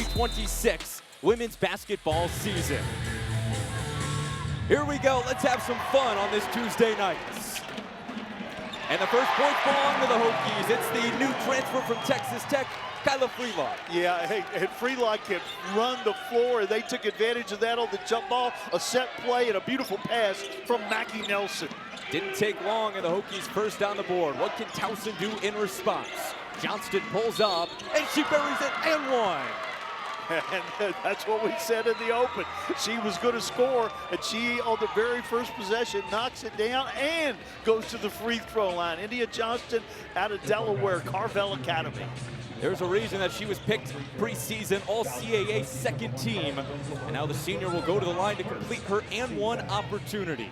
2026 women's basketball season. Here we go. Let's have some fun on this Tuesday night. And the first points belong to the Hokies. It's the new transfer from Texas Tech, Kayla Freelon. Yeah, hey, and Freelon can run the floor, and they took advantage of that on the jump ball, a set play, and a beautiful pass from Mackie Nelson. Didn't take long, and the Hokies first on the board. What can Towson do in response? Johnston pulls up, and she buries it, and one. And that's what we said in the open. She was going to score, and she, on the very first possession, knocks it down and goes to the free throw line. India Johnston out of Delaware, Carvel Academy. There's a reason that she was picked preseason All-CAA second team, and now the senior will go to the line to complete her and one opportunity.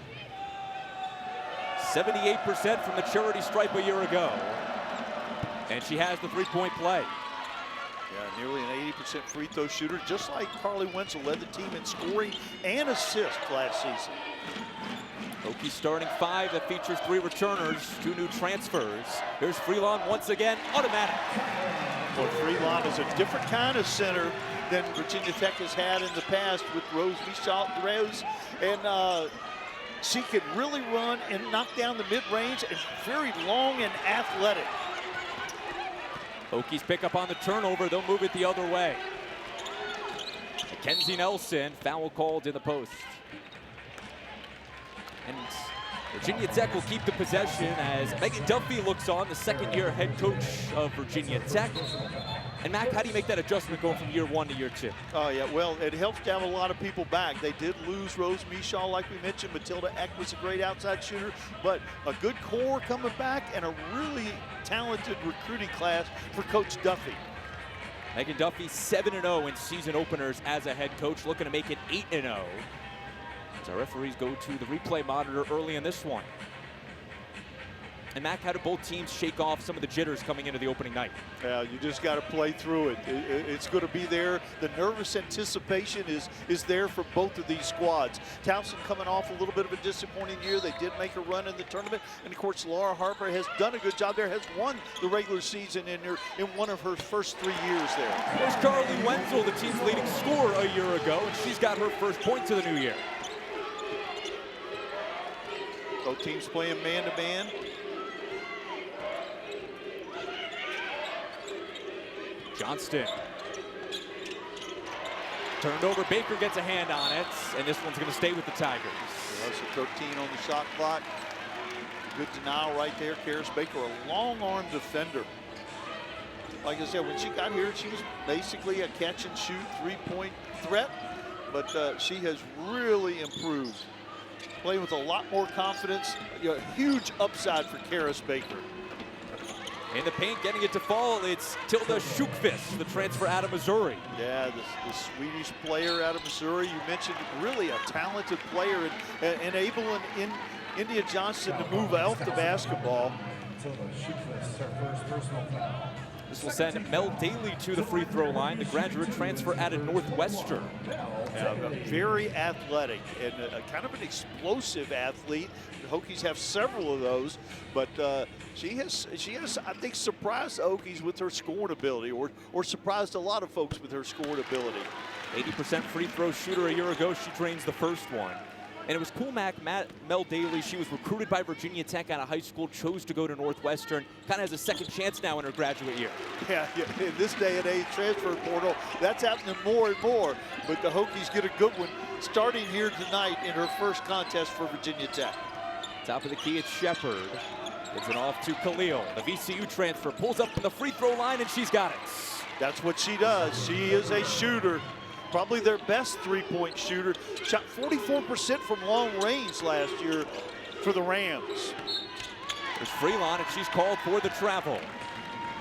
78% from the charity stripe a year ago, and she has the three-point play. Yeah, nearly an 80% free throw shooter, just like Carleigh Wenzel led the team in scoring and assists last season. Hokies starting five that features three returners, two new transfers. Here's Freelon once again, automatic. Well, Freelon is a different kind of center than Virginia Tech has had in the past with Rose Michal, and she can really run and knock down the mid-range, and very long and athletic. Hokies pick up on the turnover. They'll move it the other way. Mackenzie Nelson, foul called in the post. And Virginia Tech will keep the possession as Megan Duffy looks on, the second-year head coach of Virginia Tech. And Mac, how do you make that adjustment going from year one to year two? Oh, yeah, well, it helps to have a lot of people back. They did lose Rose Michal, like we mentioned. Matilda Eck was a great outside shooter, but a good core coming back and a really talented recruiting class for Coach Duffy. Megan Duffy 7-0 in season openers as a head coach, looking to make it 8-0. As our referees go to the replay monitor early in this one. And Mac, how do both teams shake off some of the jitters coming into the opening night? Yeah, you just got to play through it. It's going to be there. The nervous anticipation is there for both of these squads. Towson coming off a little bit of a disappointing year. They did make a run in the tournament. And, of course, Laura Harper has done a good job there, has won the regular season in one of her first 3 years there. There's Carleigh Wenzel, the team's leading scorer a year ago, and she's got her first points of the new year. Both teams playing man-to-man. Johnston. Turned over, Baker gets a hand on it, and this one's gonna stay with the Tigers. That's a 13 on the shot clock. Good denial right there. Karis Baker, a long arm defender. Like I said, when she got here, she was basically a catch and shoot three-point threat, but she has really improved. Playing with a lot more confidence. A huge upside for Karis Baker. In the paint, getting it to fall, it's Tilda Schukvist, the transfer out of Missouri. Yeah, the Swedish player out of Missouri. You mentioned really a talented player and enabling India Johnston to move off the basketball. This will send Mel Daly to the free throw line, the graduate transfer out of Northwestern. Very athletic and kind of an explosive athlete. The Hokies have several of those, but she has, I think, surprised the Hokies with her scoring ability, or surprised a lot of folks with her scoring ability. 80% free throw shooter a year ago. She drains the first one. And it was cool, Mel Daly, she was recruited by Virginia Tech out of high school, chose to go to Northwestern, kind of has a second chance now in her graduate year. Yeah, in this day and age, transfer portal, that's happening more and more. But the Hokies get a good one starting here tonight in her first contest for Virginia Tech. Top of the key, it's Shepard. Gives it off to Khalil. The VCU transfer pulls up from the free throw line, and she's got it. That's what she does. She is a shooter. Probably their best three-point shooter. Shot 44% from long range last year for the Rams. There's Freelon, and she's called for the travel.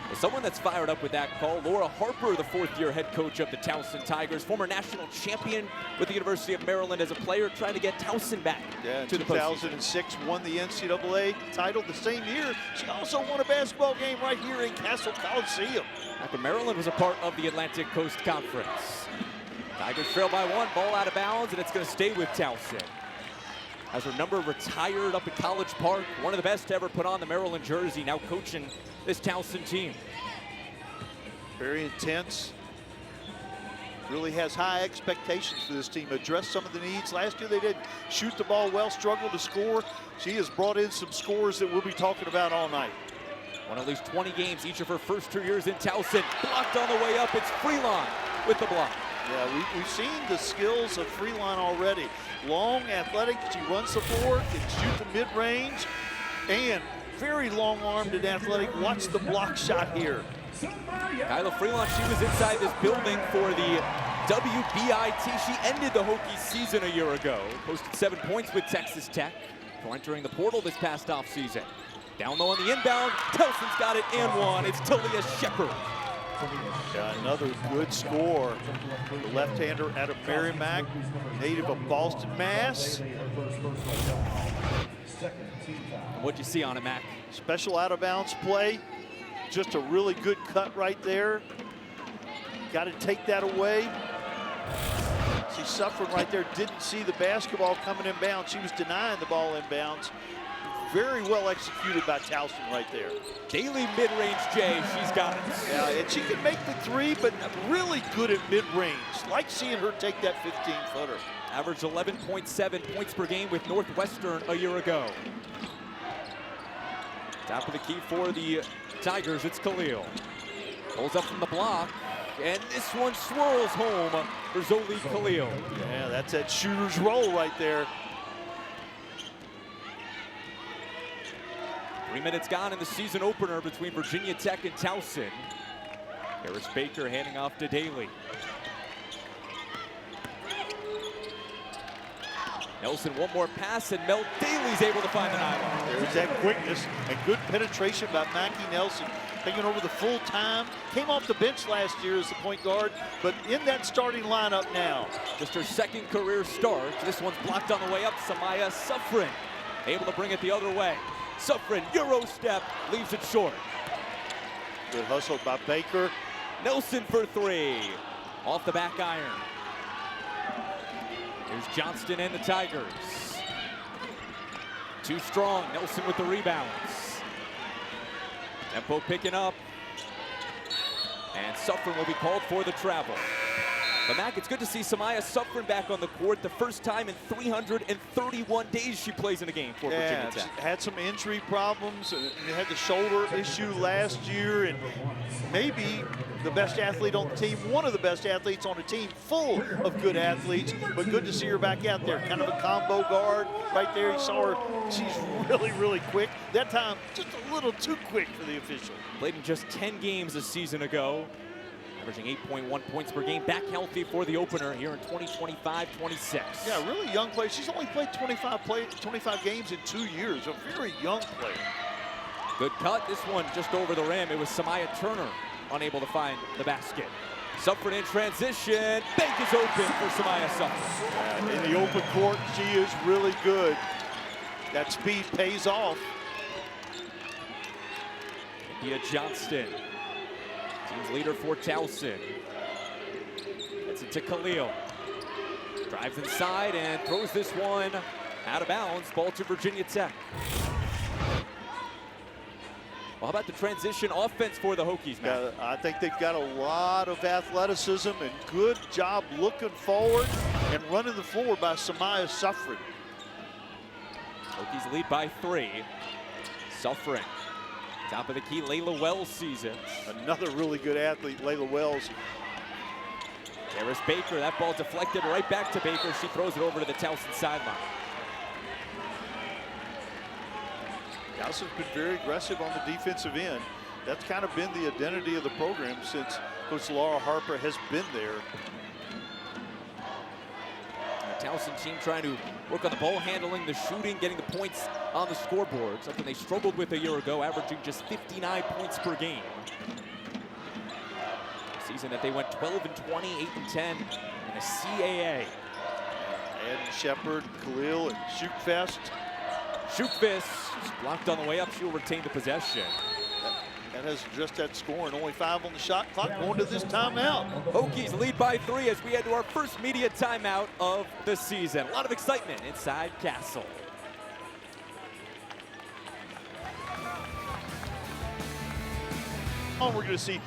Well, someone that's fired up with that call, Laura Harper, the fourth-year head coach of the Towson Tigers, former national champion with the University of Maryland as a player, trying to get Towson back to the postseason. 2006, won the NCAA title the same year. She also won a basketball game right here in Cassell Coliseum. After Maryland was a part of the Atlantic Coast Conference. Tigers trail by one, ball out of bounds, and it's going to stay with Towson. Has her number retired up at College Park. One of the best to ever put on the Maryland jersey, now coaching this Towson team. Very intense. really has high expectations for this team. Address some of the needs. Last year they didn't shoot the ball well, struggled to score. She has brought in some scores that we'll be talking about all night. Won at least 20 games each of her first 2 years in Towson. Blocked on the way up. It's Freelon with the block. Yeah, we've seen the skills of Freelon already. Long, athletic, she runs the floor, can shoot the mid-range, and very long-armed and athletic. Watch the block shot here. Kyla Freelon, she was inside this building for the WBIT. She ended the Hokies season a year ago. Posted 7 points with Texas Tech for entering the portal this past offseason. Down low on the inbound, Towson's got it and one. It's Talia Shepard. Yeah, another good score. The left-hander out of Merrimack, native of Boston, Mass. What'd you see on it, Mac? Special out-of-bounds play. Just a really good cut right there. Got to take that away. See Suffren right there, didn't see the basketball coming inbounds. She was denying the ball inbounds. Very well executed by Towson right there. Daily mid-range J, she's got it. Yeah, and she can make the three, but really good at mid-range. Like seeing her take that 15-footer. Averaged 11.7 points per game with Northwestern a year ago. Top of the key for the Tigers, it's Khalil. Pulls up from the block, and this one swirls home for Zoli Khalil. Yeah, that's that shooter's roll right there. 3 minutes gone in the season opener between Virginia Tech and Towson. Harris Baker handing off to Daly. Nelson, one more pass, and Mel Daly's able to find the nylon. There's that quickness and good penetration by Mackie Nelson. Taking over the full time. Came off the bench last year as the point guard, but in that starting lineup now. Just her second career start. This one's blocked on the way up. Samyha Suffren able to bring it the other way. Suffren, Euro step, leaves it short. Good hustle by Baker. Nelson for three. Off the back iron. Here's Johnston and the Tigers. Too strong, Nelson with the rebounds. Tempo picking up. And Suffren will be called for the travel. But Mac, it's good to see Samyha Suffren back on the court. The first time in 331 days she plays in a game for Virginia Tech. She had some injury problems. They had the shoulder issue last year, and maybe the best athlete on the team, one of the best athletes on the team, full of good athletes, but good to see her back out there. Kind of a combo guard right there. You saw her, she's really, really quick. That time, just a little too quick for the official. Played in just 10 games a season ago. Averaging 8.1 points per game, back healthy for the opener here in 2025-26. Yeah, really young player. She's only played 25 games in 2 years. A very young player. Good cut. This one just over the rim. It was Samyha Turner unable to find the basket. Suffren in transition. Bank is open for Samyha Suffren. In the open court, she is really good. That speed pays off. India Johnston. Team's leader for Towson. Gets it to Khalil. Drives inside and throws this one out of bounds. Ball to Virginia Tech. Well, how about the transition offense for the Hokies, man? Yeah, I think they've got a lot of athleticism and good job looking forward and running the floor by Samyha Suffren. Hokies lead by 3. Suffren. Top of the key, Layla Wells sees it. Another really good athlete, Layla Wells. Harris Baker, that ball deflected right back to Baker. She throws it over to the Towson sideline. Towson's been very aggressive on the defensive end. That's kind of been the identity of the program since Coach Laura Harper has been there. The Towson team trying to work on the ball handling, the shooting, getting the points on the scoreboard, something they struggled with a year ago, averaging just 59 points per game. A season that they went 12-20, 8-10 in a CAA. Adam Shepard, Khalil, and Shootfest. Shootfist blocked on the way up. She'll retain the possession. That has just that score, and only 5 on the shot clock going to this timeout. Hokies lead by 3 as we head to our first media timeout of the season. A lot of excitement inside Cassell. We're going to see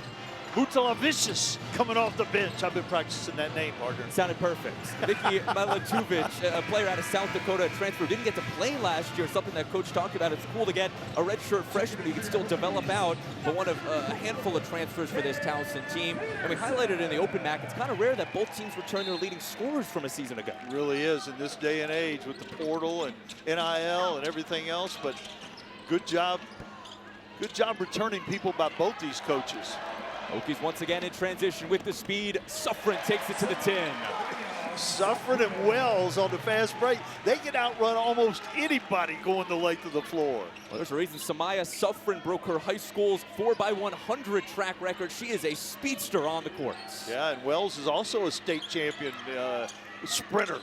Mutalavicius coming off the bench. I've been practicing that name, partner. It sounded perfect. Vicky Malatuvic, a player out of South Dakota, transfer, didn't get to play last year, something that Coach talked about. It's cool to get a redshirt freshman who can still develop out, but one of a handful of transfers for this Towson team. And we highlighted in the Open Mac, it's kind of rare that both teams return their leading scorers from a season ago. It really is in this day and age with the portal and NIL and everything else, but good job returning people by both these coaches. Hokies once again in transition with the speed. Suffren takes it to the 10. Suffren and Wells on the fast break. They can outrun almost anybody going the length of the floor. Well, there's a reason Samyha Suffren broke her high school's 4x100 track record. She is a speedster on the courts. Yeah, and Wells is also a state champion sprinter.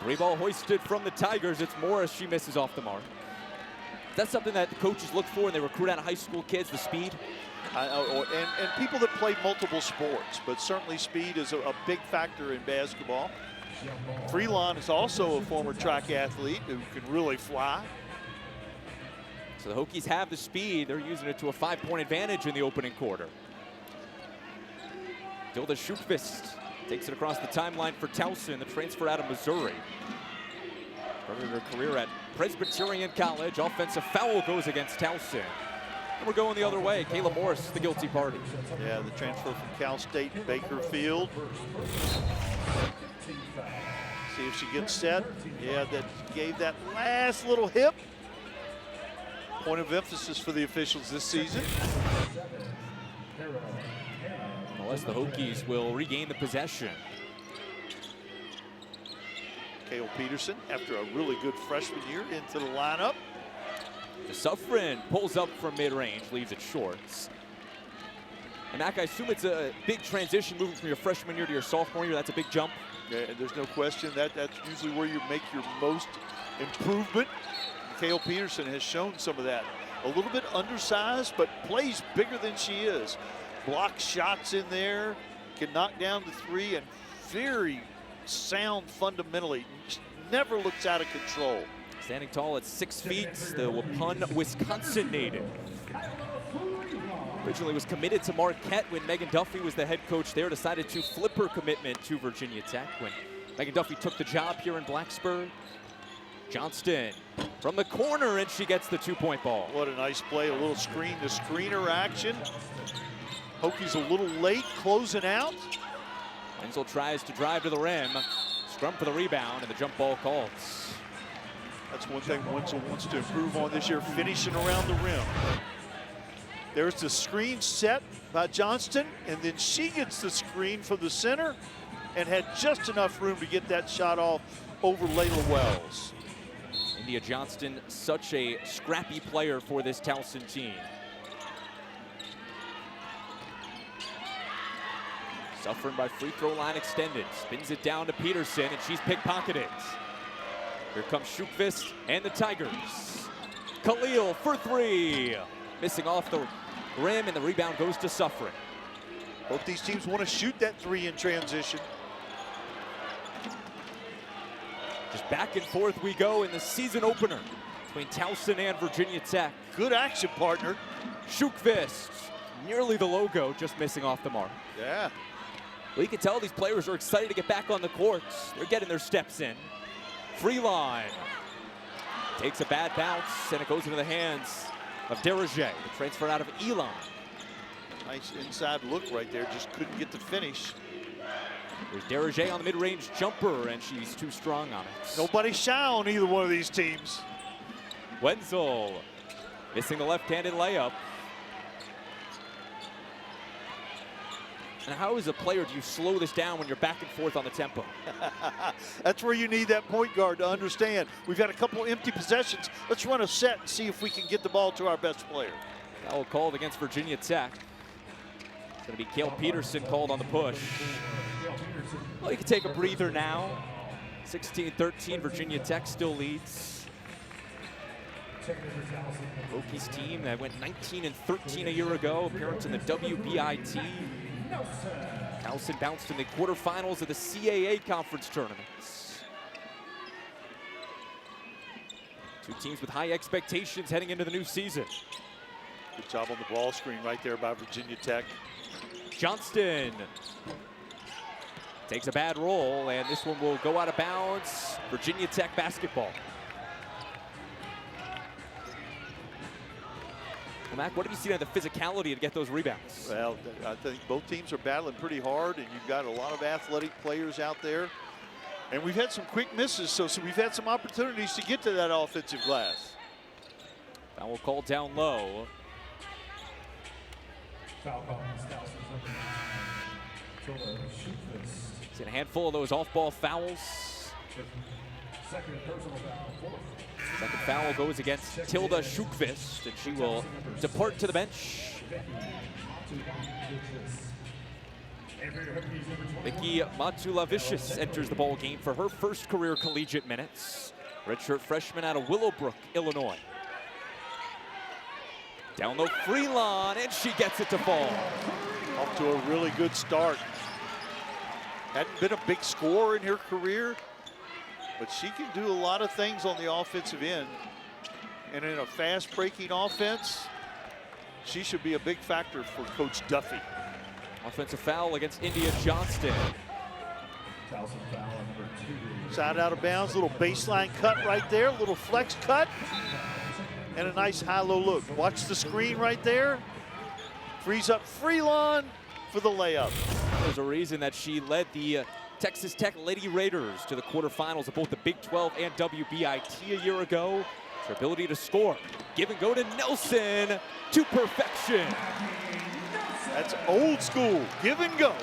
3-ball hoisted from the Tigers. It's Morris. She misses off the mark. That's something that the coaches look for when they recruit out of high school kids, the speed. And people that play multiple sports, but certainly speed is a big factor in basketball. Freelon is also a former track athlete who can really fly. So the Hokies have the speed. They're using it to a 5-point advantage in the opening quarter. Dilda Schukvist takes it across the timeline for Towson, the transfer out of Missouri. Started her career at Presbyterian College. Offensive foul goes against Towson. And we're going the other way. Kayla Morris, the guilty party. Yeah, the transfer from Cal State Bakerfield. See if she gets set. Yeah, that gave that last little hip. Point of emphasis for the officials this season. Unless the Hokies will regain the possession. Peterson, after a really good freshman year, into the lineup. Suffren pulls up from mid-range, leaves it short. And Mac, I assume it's a big transition moving from your freshman year to your sophomore year. That's a big jump. Yeah, and there's no question that's usually where you make your most improvement. Peterson has shown some of that. A little bit undersized, but plays bigger than she is. Block shots in there, can knock down the three, and very sound fundamentally. Never looks out of control. Standing tall at 6 feet, the Waupun, Wisconsin native. Originally was committed to Marquette when Megan Duffy was the head coach there. Decided to flip her commitment to Virginia Tech when Megan Duffy took the job here in Blacksburg. Johnston from the corner, and she gets the 2-point ball. What a nice play, a little screen to screener action. Hokies a little late closing out. Wenzel tries to drive to the rim. Scrum for the rebound, and the jump ball calls. That's one thing Wenzel wants to improve on this year, finishing around the rim. There's the screen set by Johnston, and then she gets the screen from the center and had just enough room to get that shot off over Layla Wells. India Johnston, such a scrappy player for this Towson team. Suffren by free throw line extended. Spins it down to Peterson, and she's pickpocketed. Here comes Schukvist and the Tigers. Khalil for 3. Missing off the rim, and the rebound goes to Suffren. Both these teams want to shoot that 3 in transition. Just back and forth we go in the season opener between Towson and Virginia Tech. Good action, partner. Schukvist, nearly the logo, just missing off the mark. Yeah. Well, you can tell these players are excited to get back on the courts. They're getting their steps in. Freelon takes a bad bounce, and it goes into the hands of Derege, the transfer out of Elon. Nice inside look right there, just couldn't get the finish. There's Derege on the mid-range jumper, and she's too strong on it. Nobody shy on either one of these teams. Wenzel missing the left-handed layup. And how, as a player, do you slow this down when you're back and forth on the tempo? That's where you need that point guard to understand. We've got a couple empty possessions. Let's run a set and see if we can get the ball to our best player. Foul called against Virginia Tech. It's going to be Cassell Peterson called on the push. Well, you can take a breather now. 16-13, Virginia Tech still leads. Hokies team that went 19-13 a year ago, appearance in the WBIT. Towson bounced in the quarterfinals of the CAA conference tournaments. Two teams with high expectations heading into the new season. Good job on the ball screen right there by Virginia Tech. Johnston takes a bad roll, and this one will go out of bounds. Virginia Tech basketball. Well, Mac, what have you seen of the physicality to get those rebounds? Well, I think both teams are battling pretty hard, and you've got a lot of athletic players out there. And we've had some quick misses, so we've had some opportunities to get to that offensive glass. Foul called down low. Seen a handful of those off-ball fouls. Second foul goes against Tilda Schukvist, and she will depart to the bench. Vicky Matulavicius enters the ball game for her first career collegiate minutes. Redshirt freshman out of Willowbrook, Illinois. Down low, Freelon, and she gets it to fall. Off to a really good start. Hadn't been a big scorer in her career, but she can do a lot of things on the offensive end. And in a fast-breaking offense, she should be a big factor for Coach Duffy. Offensive foul against India Johnston. Side out of bounds, little baseline cut right there, little flex cut, and a nice high-low look. Watch the screen right there. Frees up Freelon for the layup. There's a reason that she led the Texas Tech Lady Raiders to the quarterfinals of both the Big 12 and WBIT a year ago. It's her ability to score. Give and go to Nelson to perfection. That's old school, give and go.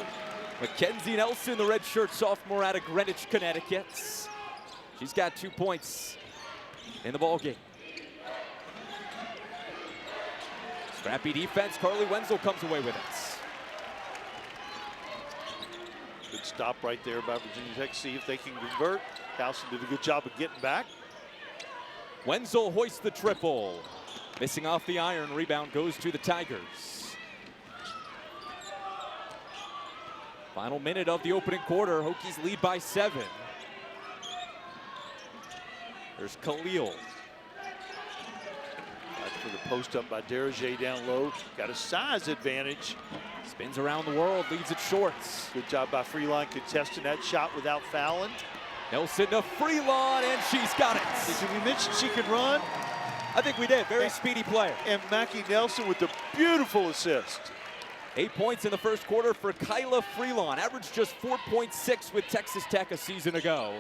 Mackenzie Nelson, the redshirt sophomore out of Greenwich, Connecticut. She's got 2 points in the ballgame. Scrappy defense, Carleigh Wenzel comes away with it. Good stop right there by Virginia Tech. See if they can convert. Towson did a good job of getting back. Wenzel hoists the triple. Missing off the iron, rebound goes to the Tigers. Final minute of the opening quarter, Hokies lead by 7. There's Khalil. That's for the post up by Derajay down low. Got a size advantage. Spins around the world, leaves it shorts. Good job by Freelon contesting that shot without fouling. Nelson to Freelon, and she's got it. Did we mention she could run? I think we did, very speedy player. And Mackie Nelson with the beautiful assist. 8 points in the first quarter for Kilah Freelon. Averaged just 4.6 with Texas Tech a season ago.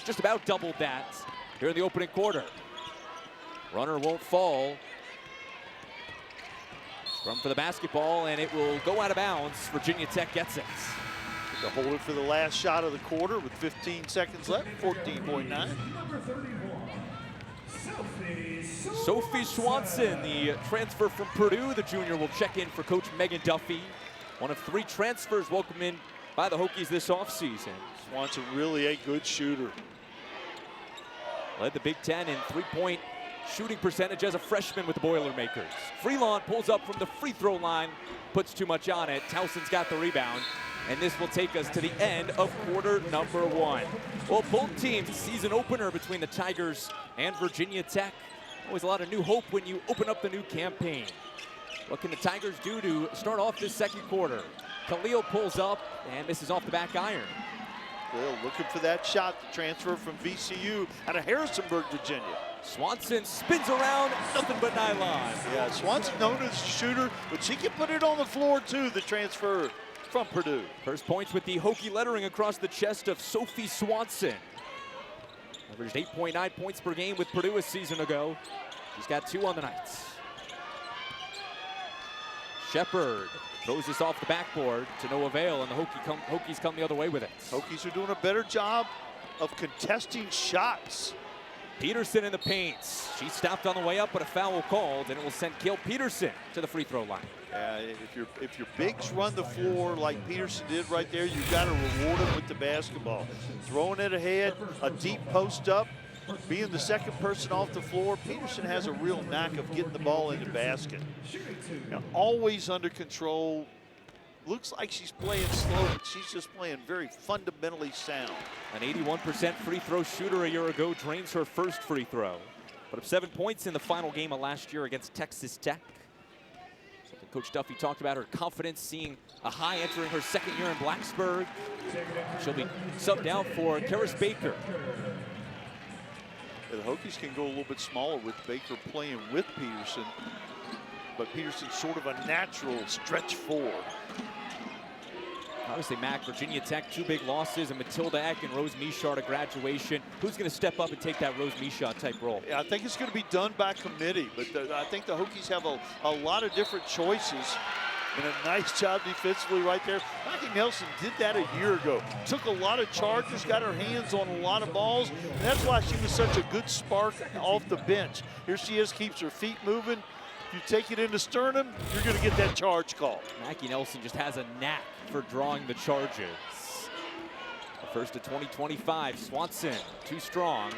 Just about doubled that here in the opening quarter. Runner won't fall. Scrum for the basketball, and it will go out of bounds. Virginia Tech gets it. To hold it for the last shot of the quarter with 15 seconds left, 14.9. Sophie Swanson, the transfer from Purdue. The junior will check in for Coach Megan Duffy. One of 3 transfers welcomed in by the Hokies this offseason. Swanson really a good shooter. Led the Big Ten in three-point shooting percentage as a freshman with the Boilermakers. Freelon pulls up from the free throw line, puts too much on it. Towson's got the rebound, and this will take us to the end of quarter number 1. Well, both teams, season opener between the Tigers and Virginia Tech. Always a lot of new hope when you open up the new campaign. What can the Tigers do to start off this second quarter? Khalil pulls up and misses off the back iron. Well, looking for that shot, the transfer from VCU out of Harrisonburg, Virginia. Swanson spins around, nothing but nylon. Yeah, Swanson known as a shooter, but she can put it on the floor too, the transfer from Purdue. First points with the Hokie lettering across the chest of Sophie Swanson. Averaged 8.9 points per game with Purdue a season ago. She's got 2 on the night. Shepard throws this off the backboard to no avail, and the Hokies come the other way with it. Hokies are doing a better job of contesting shots. Peterson in the paint. She stopped on the way up, but a foul called, and it will send Peterson to the free throw line. If your bigs run the floor like Peterson did right there, you've got to reward them with the basketball. Throwing it ahead, a deep post up, being the second person off the floor. Peterson has a real knack of getting the ball in the basket. Now, always under control. Looks like she's playing slow, but she's just playing very fundamentally sound. An 81% free throw shooter a year ago drains her first free throw. Put up 7 points in the final game of last year against Texas Tech. Coach Duffy talked about her confidence, seeing a high entering her second year in Blacksburg. She'll be subbed out for Karis Baker. Yeah, the Hokies can go a little bit smaller with Baker playing with Peterson, but Peterson's sort of a natural stretch four. Obviously, Mac, Virginia Tech, 2 big losses, and Matilda Eck and Rose Michaud to graduation. Who's going to step up and take that Rose Michaud type role? Yeah, I think it's going to be done by committee, but I think the Hokies have a lot of different choices. And a nice job defensively right there. Maggie Nelson did that a year ago. Took a lot of charges, got her hands on a lot of balls. And that's why she was such a good spark off the bench. Here she is, keeps her feet moving. If you take it into sternum, you're going to get that charge call. Maggie Nelson just has a knack for drawing the charges. The first of 2025, Swanson, too strong.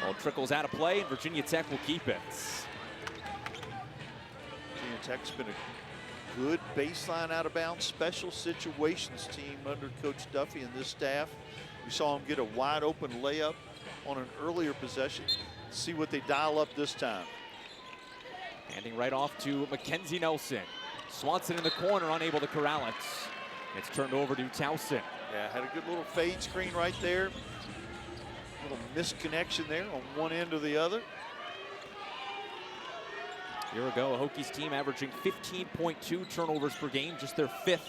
Ball trickles out of play, and Virginia Tech will keep it. Virginia Tech's been a good baseline out of bounds special situations team under Coach Duffy and this staff. We saw him get a wide open layup on an earlier possession. Let's see what they dial up this time. Handing right off to Mackenzie Nelson. Swanson in the corner, unable to corral it. It's turned over to Towson. Yeah, had a good little fade screen right there. Little misconnection there on one end or the other. A year ago, a Hokies team averaging 15.2 turnovers per game, just their 5th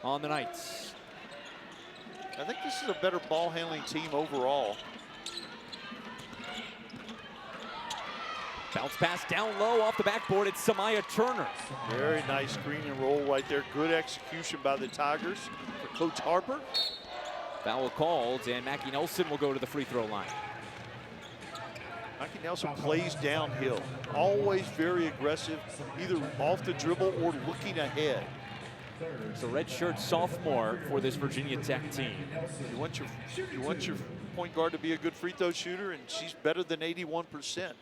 on the Knights. I think this is a better ball handling team overall. Bounce pass down low off the backboard. It's Samyha Turner. Very nice screen and roll right there. Good execution by the Tigers for Coach Harper. Foul called, and Mackie Nelson will go to the free throw line. Mackie Nelson plays downhill. Always very aggressive, either off the dribble or looking ahead. It's a redshirt sophomore for this Virginia Tech team. You want your point guard to be a good free throw shooter, and she's better than 81%.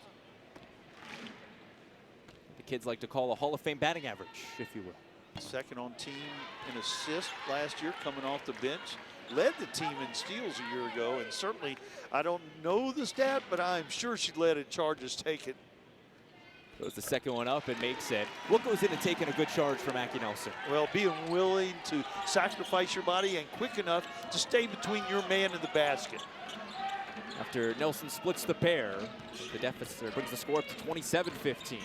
Kids like to call a Hall of Fame batting average, if you will. Second on team in assists last year, coming off the bench. Led the team in steals a year ago, and certainly, I don't know the stat, but I'm sure she led in charges taken. Goes the second one up and makes it. What goes into taking a good charge for Mackie Nelson? Well, being willing to sacrifice your body and quick enough to stay between your man and the basket. After Nelson splits the pair, the deficit brings the score up to 27-15.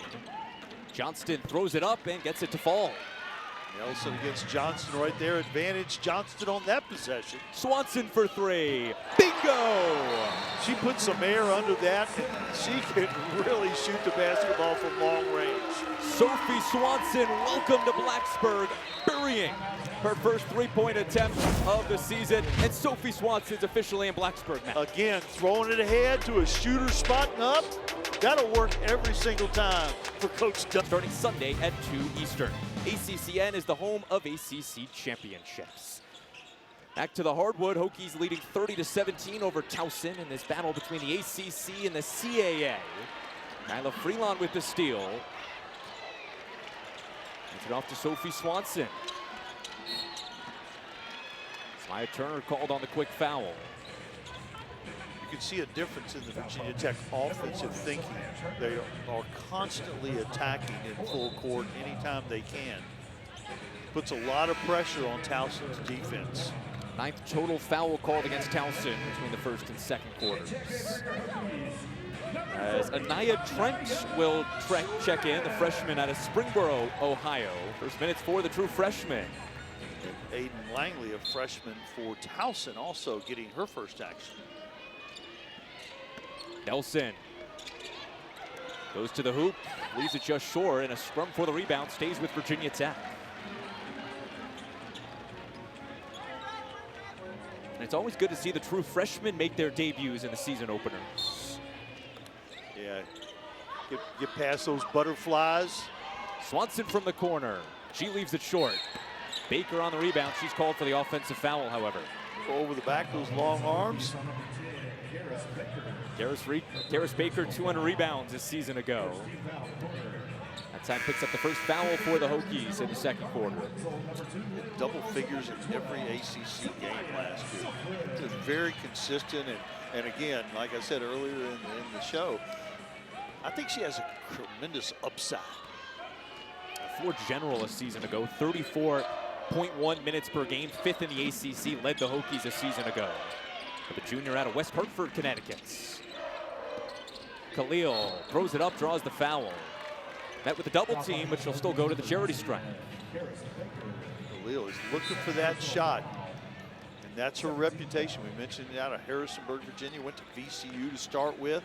Johnston throws it up and gets it to fall. Nelson against Johnston right there. Advantage Johnston on that possession. Swanson for 3. Bingo! She put some air under that, and she can really shoot the basketball from long range. Sophie Swanson, welcome to Blacksburg, burying her first 3-point attempt of the season, and Sophie Swanson's officially in Blacksburg now. Again, throwing it ahead to a shooter spotting up. That'll work every single time for Coach Duffy. Starting Sunday at 2 Eastern. ACCN is the home of ACC championships. Back to the hardwood, Hokies leading 30-17 over Towson in this battle between the ACC and the CAA. Kyla Freelon with the steal. Hands it off to Sophie Swanson. Samyha Turner called on the quick foul. You can see a difference in the Virginia Tech offensive thinking. They are constantly attacking in full court anytime they can. Puts a lot of pressure on Towson's defense. 9th total foul called against Towson between the first and second quarters. As Anaya Trent will check in, the freshman out of Springboro, Ohio. First minutes for the true freshman. Aiden Langley, a freshman for Towson, also getting her first action. Nelson goes to the hoop, leaves it just short, and a scrum for the rebound, stays with Virginia Tech. And it's always good to see the true freshmen make their debuts in the season openers. Yeah, get past those butterflies. Swanson from the corner. She leaves it short. Baker on the rebound. She's called for the offensive foul, however. Go over the back, those long arms. Karis Baker, 200 rebounds this season ago. That time picks up the first foul for the Hokies in the second quarter. Double figures in every ACC game last year. Just very consistent, and again, like I said earlier in the show, I think she has a tremendous upside. floor general a season ago, 34.1 minutes per game, 5th in the ACC, led the Hokies a season ago. For the junior out of West Hartford, Connecticut. Khalil throws it up, draws the foul. Met with a double team, but she'll still go to the charity stripe. Khalil is looking for that shot, and that's her reputation. We mentioned it out of Harrisonburg, Virginia, went to VCU to start with.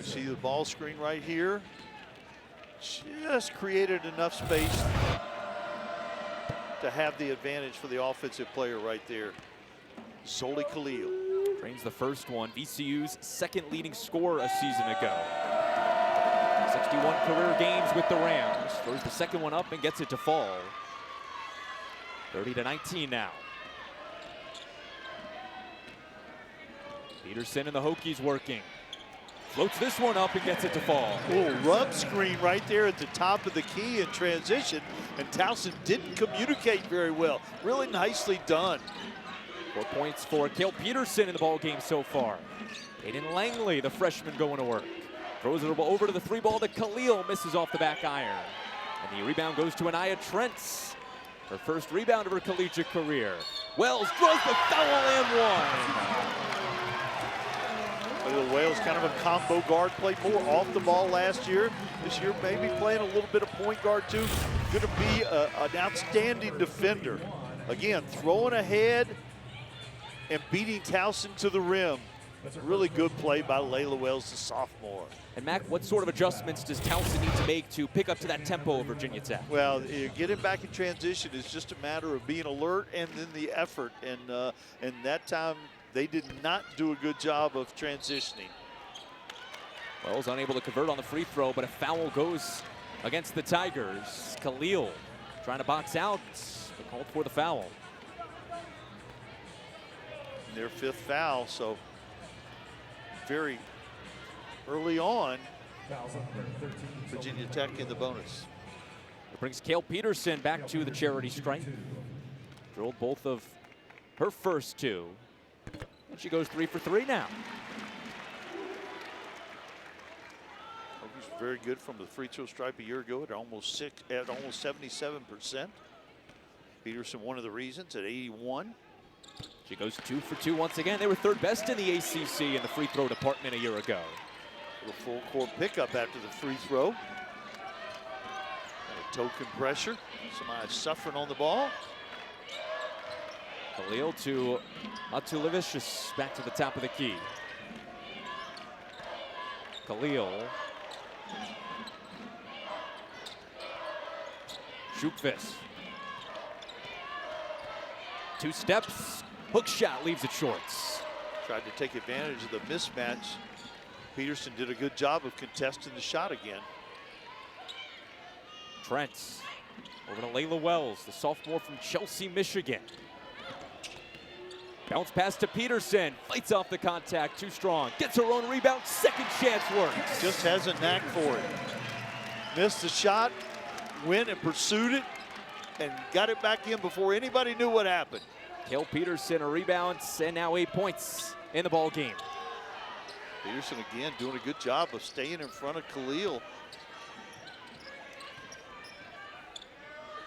See the ball screen right here. Just created enough space to have the advantage for the offensive player right there. Zoli Khalil. Drains the first one, VCU's second leading scorer a season ago. 61 career games with the Rams. Throws the second one up and gets it to fall. 30-19 now. Peterson and the Hokies working. Floats this one up and gets it to fall. Little rub screen right there at the top of the key in transition, and Towson didn't communicate very well. Really nicely done. 4 points for Cassell Peterson in the ball game so far. Aiden Langley, the freshman, going to work. Throws it over to the three ball to Khalil, misses off the back iron. And the rebound goes to Anaya Trentz. Her first rebound of her collegiate career. Wells draws the foul and one. Little Wales, kind of a combo guard, played more off the ball last year. This year maybe playing a little bit of point guard too. Going to be an outstanding defender. Again, throwing ahead and beating Towson to the rim. Really good play by Layla Wells, the sophomore. And Mac, what sort of adjustments does Towson need to make to pick up to that tempo of Virginia Tech? Well, getting back in transition is just a matter of being alert and then the effort. And that time they did not do a good job of transitioning. Wells unable to convert on the free throw, but a foul goes against the Tigers. Khalil trying to box out, but called for the foul. Their fifth foul, so very early on, Virginia Tech in the bonus. It brings Cassell Peterson back to the charity stripe. Drilled both of her first two. And she goes 3 for 3 now. Hokies very good from the free throw stripe a year ago at almost 77%. Peterson, one of the reasons, at 81. She goes 2 for 2 once again. They were third best in the ACC in the free throw department a year ago. A full court pickup after the free throw. And a token pressure. Samyha Suffren on the ball. Khalil to Matulevicius, back to the top of the key. Khalil. Shukvis. 2 steps. Hook shot leaves it shorts. Tried to take advantage of the mismatch. Peterson did a good job of contesting the shot again. Trentz over to Layla Wells, the sophomore from Chelsea, Michigan. Bounce pass to Peterson, fights off the contact, too strong. Gets her own rebound, second chance works. Just has a knack for it. Missed the shot, went and pursued it, and got it back in before anybody knew what happened. Cassell Peterson, a rebound, and now 8 points in the ball game. Peterson again doing a good job of staying in front of Khalil.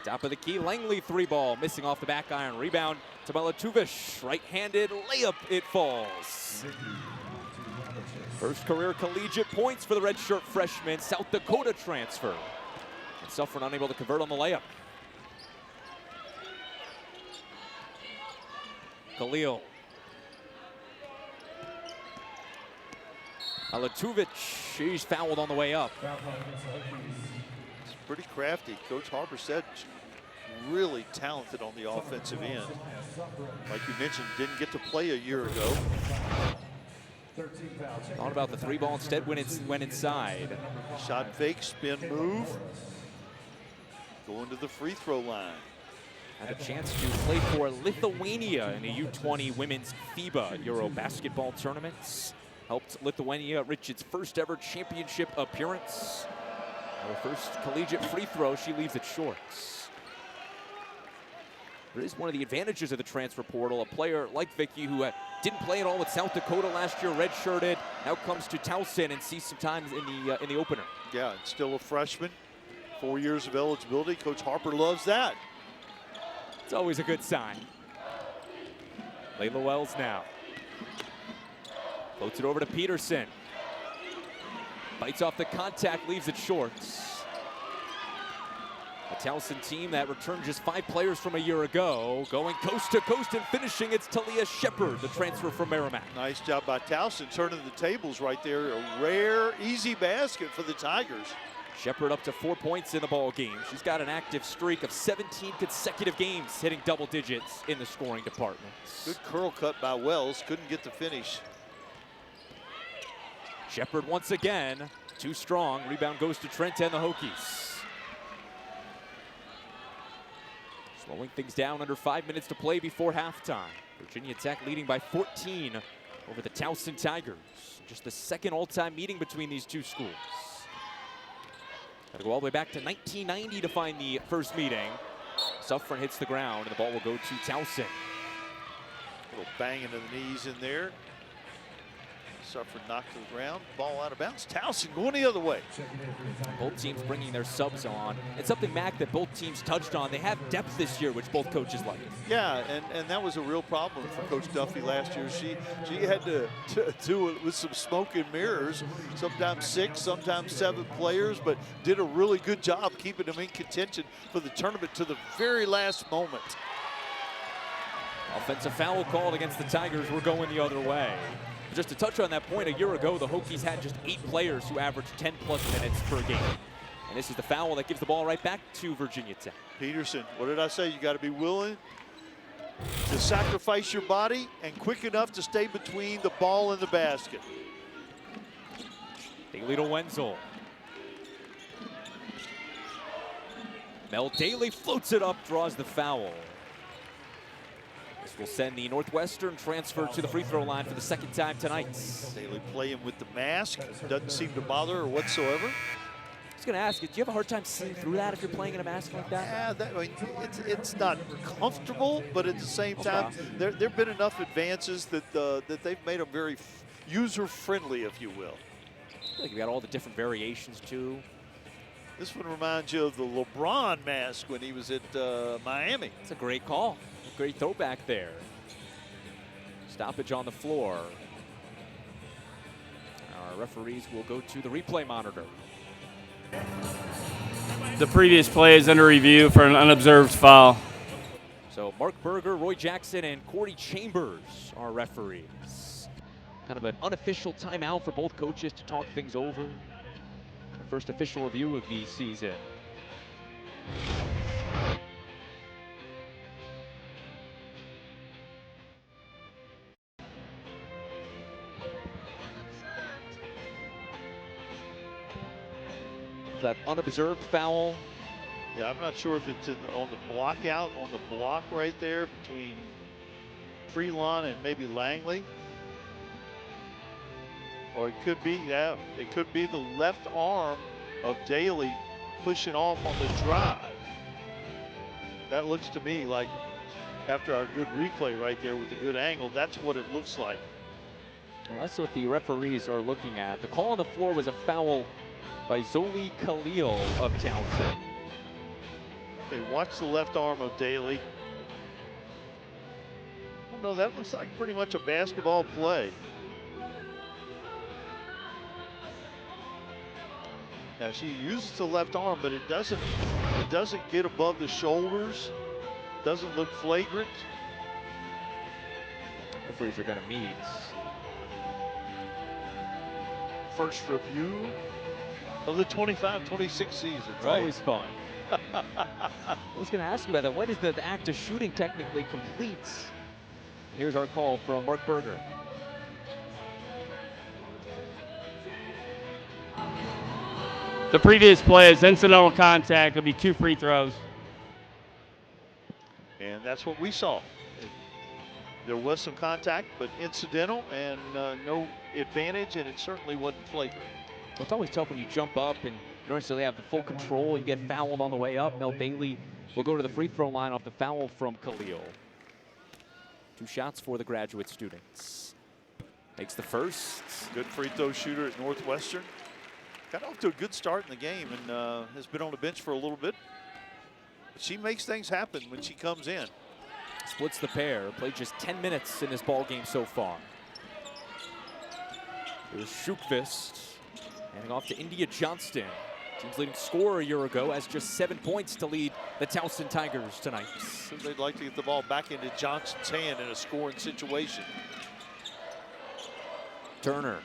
Top of the key, Langley 3 ball, missing off the back iron. Rebound to Malatuvish, right-handed layup, it falls. First career collegiate points for the redshirt freshman, South Dakota transfer. And Suffren unable to convert on the layup. Khalil. Malatuvic, she's fouled on the way up. It's pretty crafty. Coach Harper said really talented on the offensive end. Like you mentioned, didn't get to play a year ago. Thought about the 3 ball instead when it went inside. Shot fake, spin move. Going to the free throw line. Had a chance to play for Lithuania in the U20 Women's FIBA Euro basketball tournaments. Helped Lithuania reach its first ever championship appearance. Her first collegiate free throw, she leaves it short. It is one of the advantages of the transfer portal. A player like Vicky, who didn't play at all with South Dakota last year, redshirted, now comes to Towson and sees some time in the opener. Yeah, and still a freshman, 4 years of eligibility. Coach Harper loves that. It's always a good sign. Layla Wells now. Floats it over to Peterson. Bites off the contact, leaves it short. A Towson team that returned just 5 players from a year ago, going coast to coast and finishing. It's Talia Shepard, the transfer from Merrimack. Nice job by Towson, turning the tables right there. A rare, easy basket for the Tigers. Shepard up to 4 points in the ball game. She's got an active streak of 17 consecutive games hitting double digits in the scoring department. Good curl cut by Wells, couldn't get the finish. Shepard once again, too strong. Rebound goes to Trent and the Hokies. Slowing things down, under 5 minutes to play before halftime. Virginia Tech leading by 14 over the Towson Tigers. Just the second all-time meeting between these two schools. Got to go all the way back to 1990 to find the first meeting. Suffren hits the ground, and the ball will go to Towson. A little bang into the knees in there. Suffren knocked to the ground, ball out of bounds. Towson going the other way. Both teams bringing their subs on. And something, Mac, that both teams touched on. They have depth this year, which both coaches like. Yeah, and that was a real problem for Coach Duffy last year. She had to do it with some smoke and mirrors. Sometimes 6, sometimes 7 players, but did a really good job keeping them in contention for the tournament to the very last moment. Offensive foul called against the Tigers. We're going the other way. Just to touch on that point, a year ago, the Hokies had just 8 players who averaged 10+ minutes per game. And this is the foul that gives the ball right back to Virginia Tech. Peterson, what did I say? You got to be willing to sacrifice your body and quick enough to stay between the ball and the basket. Daly to Wenzel. Mel Daly floats it up, draws the foul. This will send the Northwestern transfer to the free throw line for the second time tonight. Daly playing with the mask. Doesn't seem to bother her whatsoever. I was going to ask you, do you have a hard time seeing through that if you're playing in a mask like that? Yeah, I mean, it's not comfortable, but at the same time, there have been enough advances that they've made them very user-friendly, if you will. I feel like you got all the different variations, too. This one reminds you of the LeBron mask when he was at Miami. It's a great call. A great throwback there. Stoppage on the floor. Our referees will go to the replay monitor. The previous play is under review for an unobserved foul. So Mark Berger, Roy Jackson, and Cordy Chambers are referees. Kind of an unofficial timeout for both coaches to talk things over. Our first official review of the season. That unobserved foul. Yeah, I'm not sure if it's on the block out, on the block right there between Freelon and maybe Langley. Or it could be, yeah, it could be the left arm of Daly pushing off on the drive. That looks to me like, after our good replay right there with the good angle, that's what it looks like. Well, that's what the referees are looking at. The call on the floor was a foul by Zoli Khalil of Towson. Okay, watch the left arm of Daly. Oh, no, that looks like pretty much a basketball play. Now she uses the left arm, but it doesn't get above the shoulders. Doesn't look flagrant. Referees are going to meet. First review of the 25-26 season. It's always fun. I was going to ask you about that. When is the act of shooting technically completes? Here's our call from Mark Berger. The previous play is incidental contact. It'll be 2 free throws. And that's what we saw. There was some contact, but incidental and no advantage, and it certainly wasn't flagrant. Well, it's always tough when you jump up and you don't necessarily have the full control. You get fouled on the way up. Mel Bailey will go to the free throw line off the foul from Khalil. 2 shots for the graduate students. Makes the first. Good free throw shooter at Northwestern. Got off to a good start in the game and has been on the bench for a little bit. But she makes things happen when she comes in. Splits the pair. Played just 10 minutes in this ball game so far. Here's Shukvist. Handing off to India Johnston. Team's leading scorer a year ago has just 7 points to lead the Towson Tigers tonight. So they'd like to get the ball back into Johnston's hand in a scoring situation. Turner.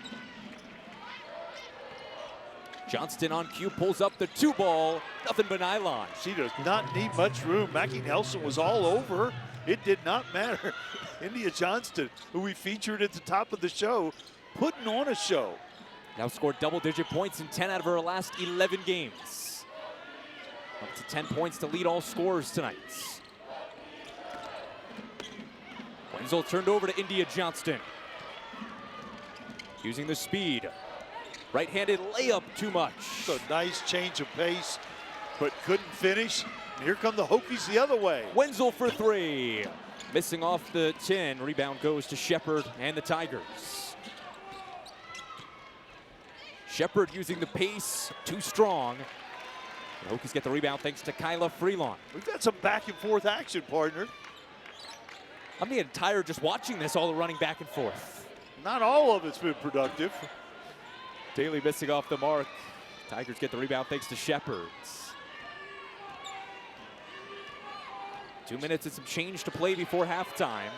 Johnston on cue, pulls up the 2 ball. Nothing but nylon. She does not need much room. Mackie Nelson was all over her. It did not matter. India Johnston, who we featured at the top of the show, putting on a show. Now scored double-digit points in 10 out of her last 11 games. Up to 10 points to lead all scorers tonight. Wenzel turned over to India Johnston. Using the speed. Right-handed layup too much. So nice change of pace, but couldn't finish. And here come the Hokies the other way. Wenzel for 3. Missing off the 10. Rebound goes to Shepard and the Tigers. Shepard using the pace, too strong. The Hokies get the rebound thanks to Kilah Freelon. We've got some back and forth action, partner. I'm getting tired just watching this, all the running back and forth. Not all of it's been productive. Daly missing off the mark. Tigers get the rebound thanks to Shepard. 2 minutes and some change to play before halftime.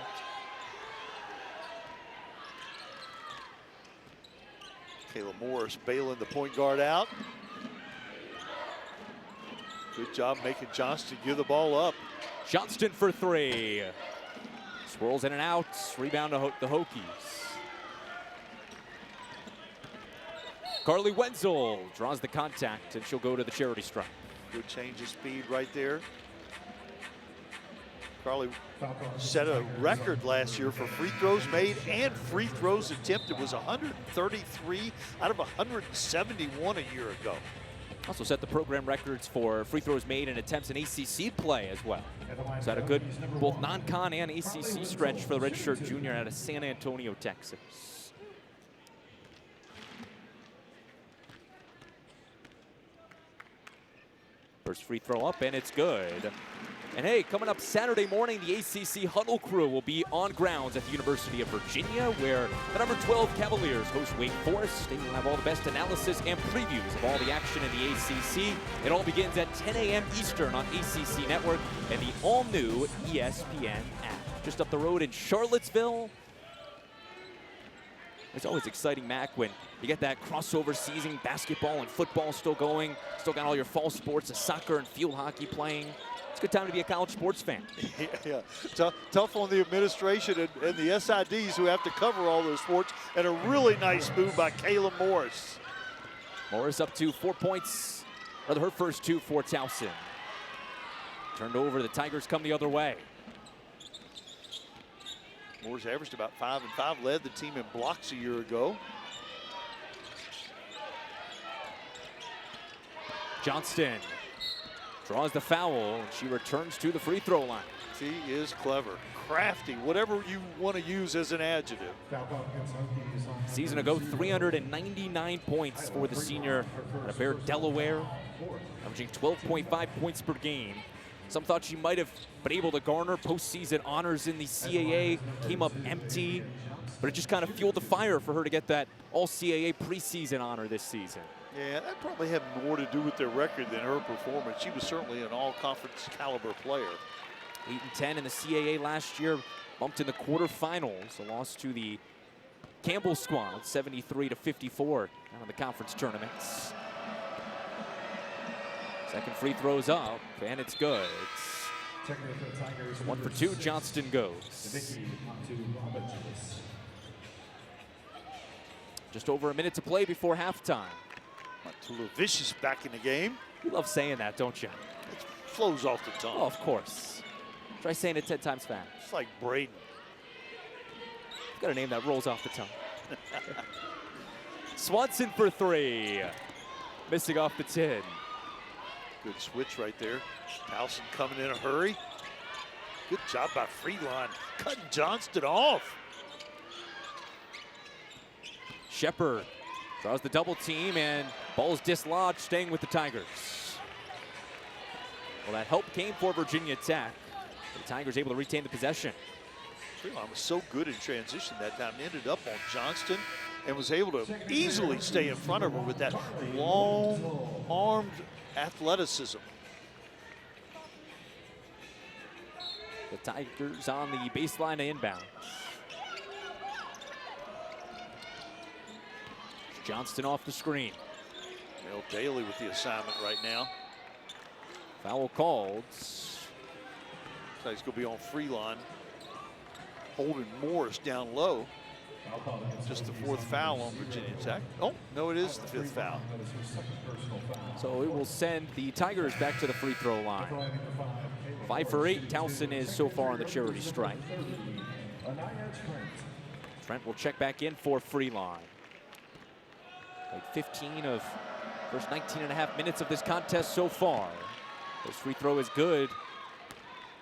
Kayla Morris bailing the point guard out. Good job making Johnston give the ball up. Johnston for 3. Swirls in and out. Rebound to the Hokies. Carleigh Wenzel draws the contact, and she'll go to the charity stripe. Good change of speed right there. Carleigh set a record last year for free throws made and free throws attempted. It was 133 out of 171 a year ago. Also set the program records for free throws made and attempts in ACC play as well. So had a good both non-con and ACC stretch for the redshirt junior out of San Antonio, Texas. First free throw up, and it's good. And hey, coming up Saturday morning, the ACC Huddle Crew will be on grounds at the University of Virginia, where the number 12 Cavaliers host Wake Forest. They will have all the best analysis and previews of all the action in the ACC. It all begins at 10 a.m. Eastern on ACC Network and the all-new ESPN app. Just up the road in Charlottesville. It's always exciting, Mac, when you get that crossover season, basketball and football still going. Still got all your fall sports, soccer and field hockey playing. It's a good time to be a college sports fan. Yeah. Tough on the administration and the SIDs who have to cover all those sports. And a really nice move by Kayla Morris. Morris up to 4 points, rather her first 2 for Towson. Turned over, the Tigers come the other way. Morris averaged about 5 and 5, led the team in blocks a year ago. Johnston draws the foul, and she returns to the free throw line. She is clever, crafty, whatever you want to use as an adjective. Season ago, 399 points for the senior out of Bear, Delaware, averaging 12.5 points per game. Some thought she might have been able to garner postseason honors in the CAA, came up empty, but it just kind of fueled the fire for her to get that all-CAA preseason honor this season. Yeah, that probably had more to do with their record than her performance. She was certainly an all-conference caliber player. 8-10 in the CAA last year, bumped in the quarterfinals, a loss to the Campbell squad, 73-54 out of the conference tournaments. Second free throw's up, and it's good. 1 for 2, Johnston goes. Just over a minute to play before halftime. Tula Vicious back in the game. You love saying that, don't you? It flows off the tongue. Oh, of course. Try saying it 10 times fast. It's like Braden. Got a name that rolls off the tongue. Swanson for 3. Missing off the 10. Good switch right there. Towson coming in a hurry. Good job by Freelon, cutting Johnston off. Shepard draws the double team, and ball's dislodged, staying with the Tigers. Well, that help came for Virginia Tech. The Tigers able to retain the possession. Freelon was so good in transition that time. Ended up on Johnston and was able to easily stay in front of her with that long-armed athleticism. The Tigers on the baseline inbound. Johnston off the screen. Well, Daly with the assignment right now. Foul called. So he's going to be on Freelon. Holding Morris down low. Just the 4th foul on Virginia Tech. Oh, no, it is the 5th foul. So it will send the Tigers back to the free throw line. 5 for 8. Towson is so far on the charity strike. Trent will check back in for Freelon. Played 15 of first 19.5 minutes of this contest so far. This free throw is good.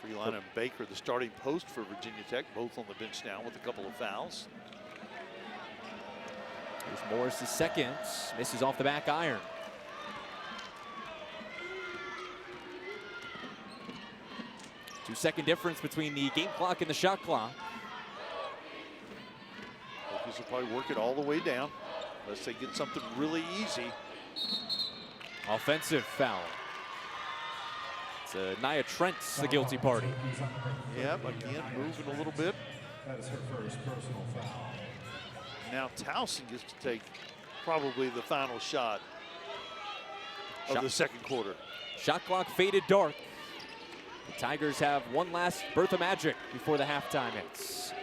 Freelon and Baker, the starting post for Virginia Tech, both on the bench now with a couple of fouls. Here's Morris' second. Misses off the back iron. Two-second difference between the game clock and the shot clock. Hokies will probably work it all the way down unless they get something really easy. Offensive foul. It's Nia Trent's the guilty party. Yep, again, moving a little bit. That is her first personal foul. Now Towson gets to take probably the final shot of the second quarter. Shot clock faded dark. The Tigers have one last burst of magic before the halftime hits.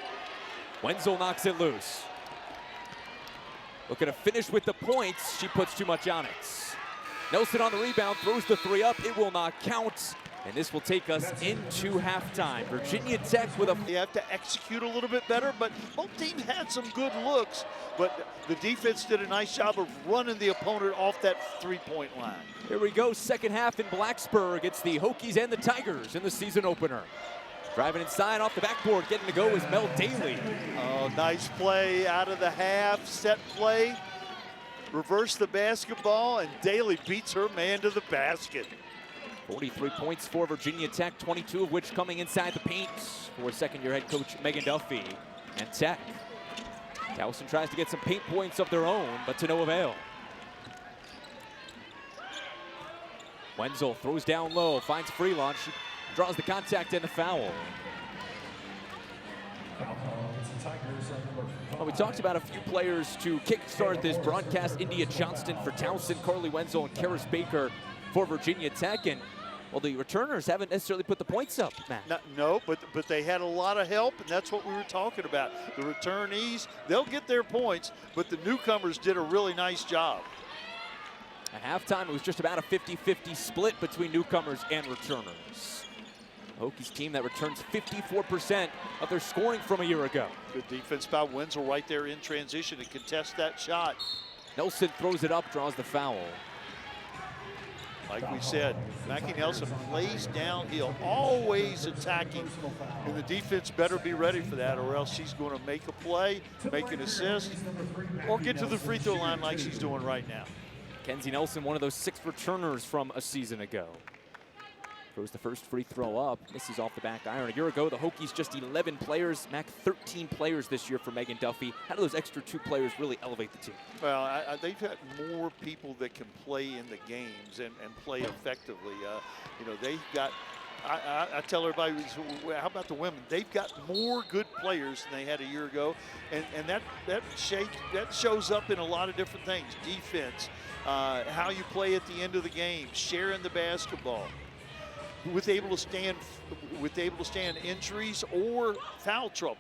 Wenzel knocks it loose. Looking to finish with the points. She puts too much on it. Nelson on the rebound, throws the 3 up. It will not count. And this will take us into halftime. Virginia Tech with a... You have to execute a little bit better, but both teams had some good looks. But the defense did a nice job of running the opponent off that 3-point line. Here we go, second half in Blacksburg. It's the Hokies and the Tigers in the season opener. Driving inside off the backboard, getting to go is Mel Daly. Oh, nice play out of the half, set play. Reverse the basketball, and Daly beats her man to the basket. 43 points for Virginia Tech, 22 of which coming inside the paint for second-year head coach Megan Duffy and Tech. Towson tries to get some paint points of their own, but to no avail. Wenzel throws down low, finds Freelon. She draws the contact and the foul. Well, we talked about a few players to kickstart this broadcast. India Johnston for Towson, Carleigh Wenzel, and Karis Baker for Virginia Tech. And, well, the returners haven't necessarily put the points up, Matt. No, but they had a lot of help, and that's what we were talking about. The returnees, they'll get their points, but the newcomers did a really nice job. At halftime, it was just about a 50-50 split between newcomers and returners. The Hokies team that returns 54% of their scoring from a year ago. Good defense by Wenzel right there in transition to contest that shot. Nelson throws it up, draws the foul. Like we said, Mackie Nelson plays downhill, always attacking, and the defense better be ready for that, or else she's going to make a play, make an assist, or get to the free throw line like she's doing right now. Kenzie Nelson, one of those 6 returners from a season ago. Throws the first free throw up, misses off the back iron. A year ago, the Hokies just 11 players, Mac 13 players this year for Megan Duffy. How do those extra 2 players really elevate the team? Well, they've got more people that can play in the games and play effectively. You know, they've got, I tell everybody, how about the women? They've got more good players than they had a year ago, and that shows up in a lot of different things. Defense, how you play at the end of the game, sharing the basketball. With able to stand injuries or foul trouble.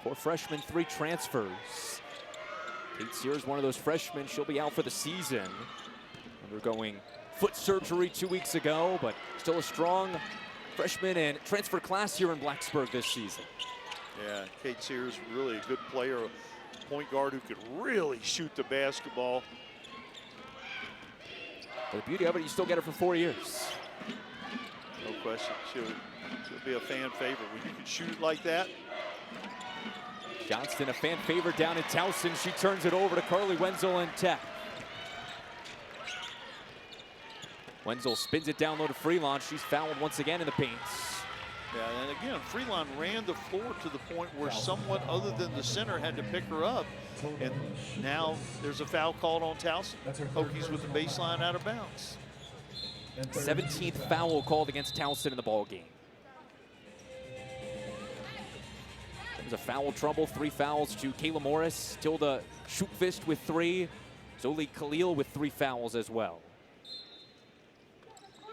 4 freshmen, 3 transfers. Kate Sears, one of those freshmen. She'll be out for the season. Undergoing foot surgery 2 weeks ago, but still a strong freshman and transfer class here in Blacksburg this season. Yeah, Kate Sears, really a good player, a point guard who could really shoot the basketball. But the beauty of it, you still get it for 4 years. question. She'll be a fan favorite. When you can shoot it like that. Johnston, a fan favorite down in Towson. She turns it over to Carleigh Wenzel and Tech. Wenzel spins it down low to Freelon. She's fouled once again in the paint. Yeah, and again, Freelon ran the floor to the point where someone other than the center had to pick her up. And now there's a foul called on Towson. Hokies with the baseline out of bounds. 17th foul called against Towson in the ball game. There's a foul trouble, 3 fouls to Kayla Morris, Tilda Schutfist with 3, Zoli Khalil with 3 fouls as well.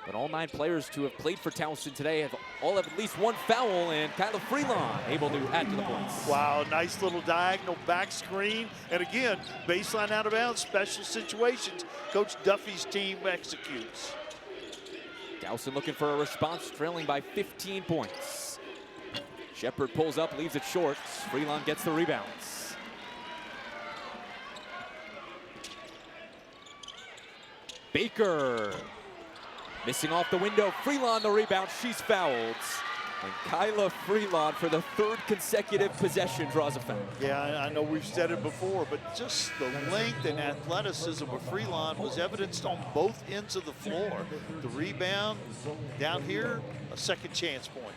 But all 9 players to have played for Towson today have at least 1 foul, and Kylah Freelon able to add to the points. Wow, nice little diagonal back screen. And again, baseline out of bounds, special situations. Coach Duffy's team executes. Towson looking for a response, trailing by 15 points. Shepard pulls up, leaves it short. Freelon gets the rebounds. Baker missing off the window. Freelon the rebound. She's fouled. And Kylah Freelon, for the 3rd consecutive possession, draws a foul. Yeah, I know we've said it before, but just the length and athleticism of Freelon was evidenced on both ends of the floor. The rebound down here, a second chance point.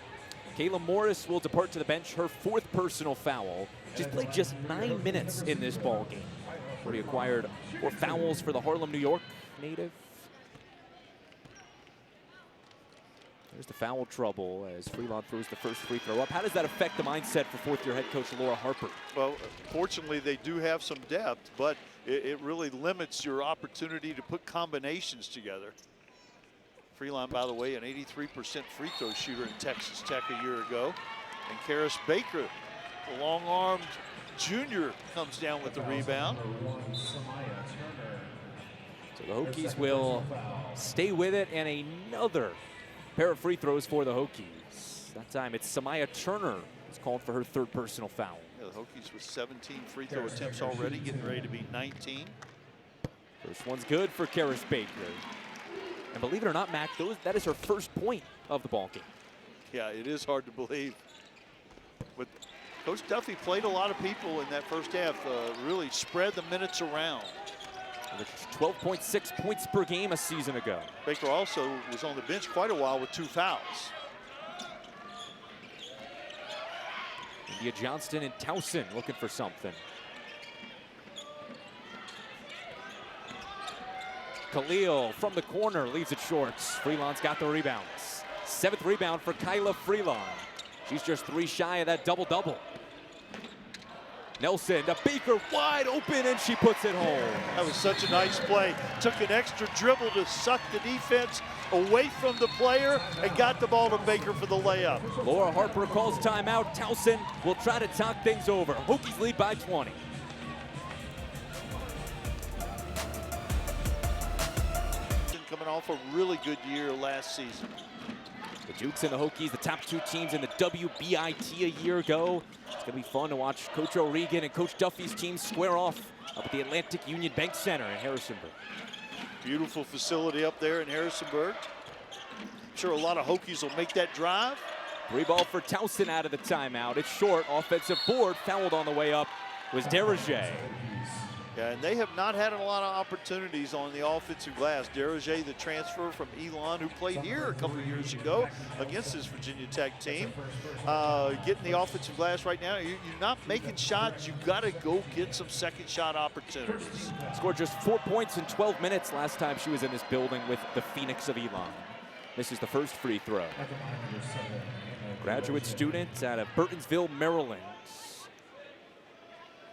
Kayla Morris will depart to the bench, her 4th personal foul. She's played just 9 minutes in this ball game. Where he acquired 4 fouls for the Harlem, New York native. There's the foul trouble as Freelon throws the first free throw up. How does that affect the mindset for 4th-year head coach Laura Harper? Well, fortunately, they do have some depth, but it really limits your opportunity to put combinations together. Freelon, by the way, an 83% free throw shooter in Texas Tech a year ago. And Karis Baker, the long-armed junior, comes down with the rebound. So the Hokies will stay with it, and another pair of free throws for the Hokies. That time it's Samyha Turner who's called for her 3rd personal foul. Yeah, the Hokies with 17 free throw attempts already, getting ready to be 19. First one's good for Karis Baker. And believe it or not, Mac, that is her 1st point of the ball game. Yeah, it is hard to believe. But Coach Duffy played a lot of people in that first half, really spread the minutes around. 12.6 points per game a season ago. Baker also was on the bench quite a while with 2 fouls. India Johnston and Towson looking for something. Khalil from the corner leaves it short. Freelon's got the rebounds. 7th rebound for Kylah Freelon. She's just 3 shy of that double-double. Nelson to Baker, wide open, and she puts it home. That was such a nice play. Took an extra dribble to suck the defense away from the player and got the ball to Baker for the layup. Laura Harper calls timeout. Towson will try to talk things over. Hokies lead by 20. Coming off a really good year last season. The Dukes and the Hokies, the top 2 teams in the WBIT a year ago. It's going to be fun to watch Coach O'Regan and Coach Duffy's team square off up at the Atlantic Union Bank Center in Harrisonburg. Beautiful facility up there in Harrisonburg. I'm sure a lot of Hokies will make that drive. 3 ball for Towson out of the timeout. It's short, offensive board, fouled on the way up was Derege. Yeah, and they have not had a lot of opportunities on the offensive glass. Derege, the transfer from Elon, who played here a couple of years ago against this Virginia Tech team. Getting the offensive glass right now. You're not making shots. You've got to go get some second shot opportunities. Scored just 4 points in 12 minutes last time she was in this building with the Phoenix of Elon. This is the first free throw. Graduate student out of Burtonsville, Maryland.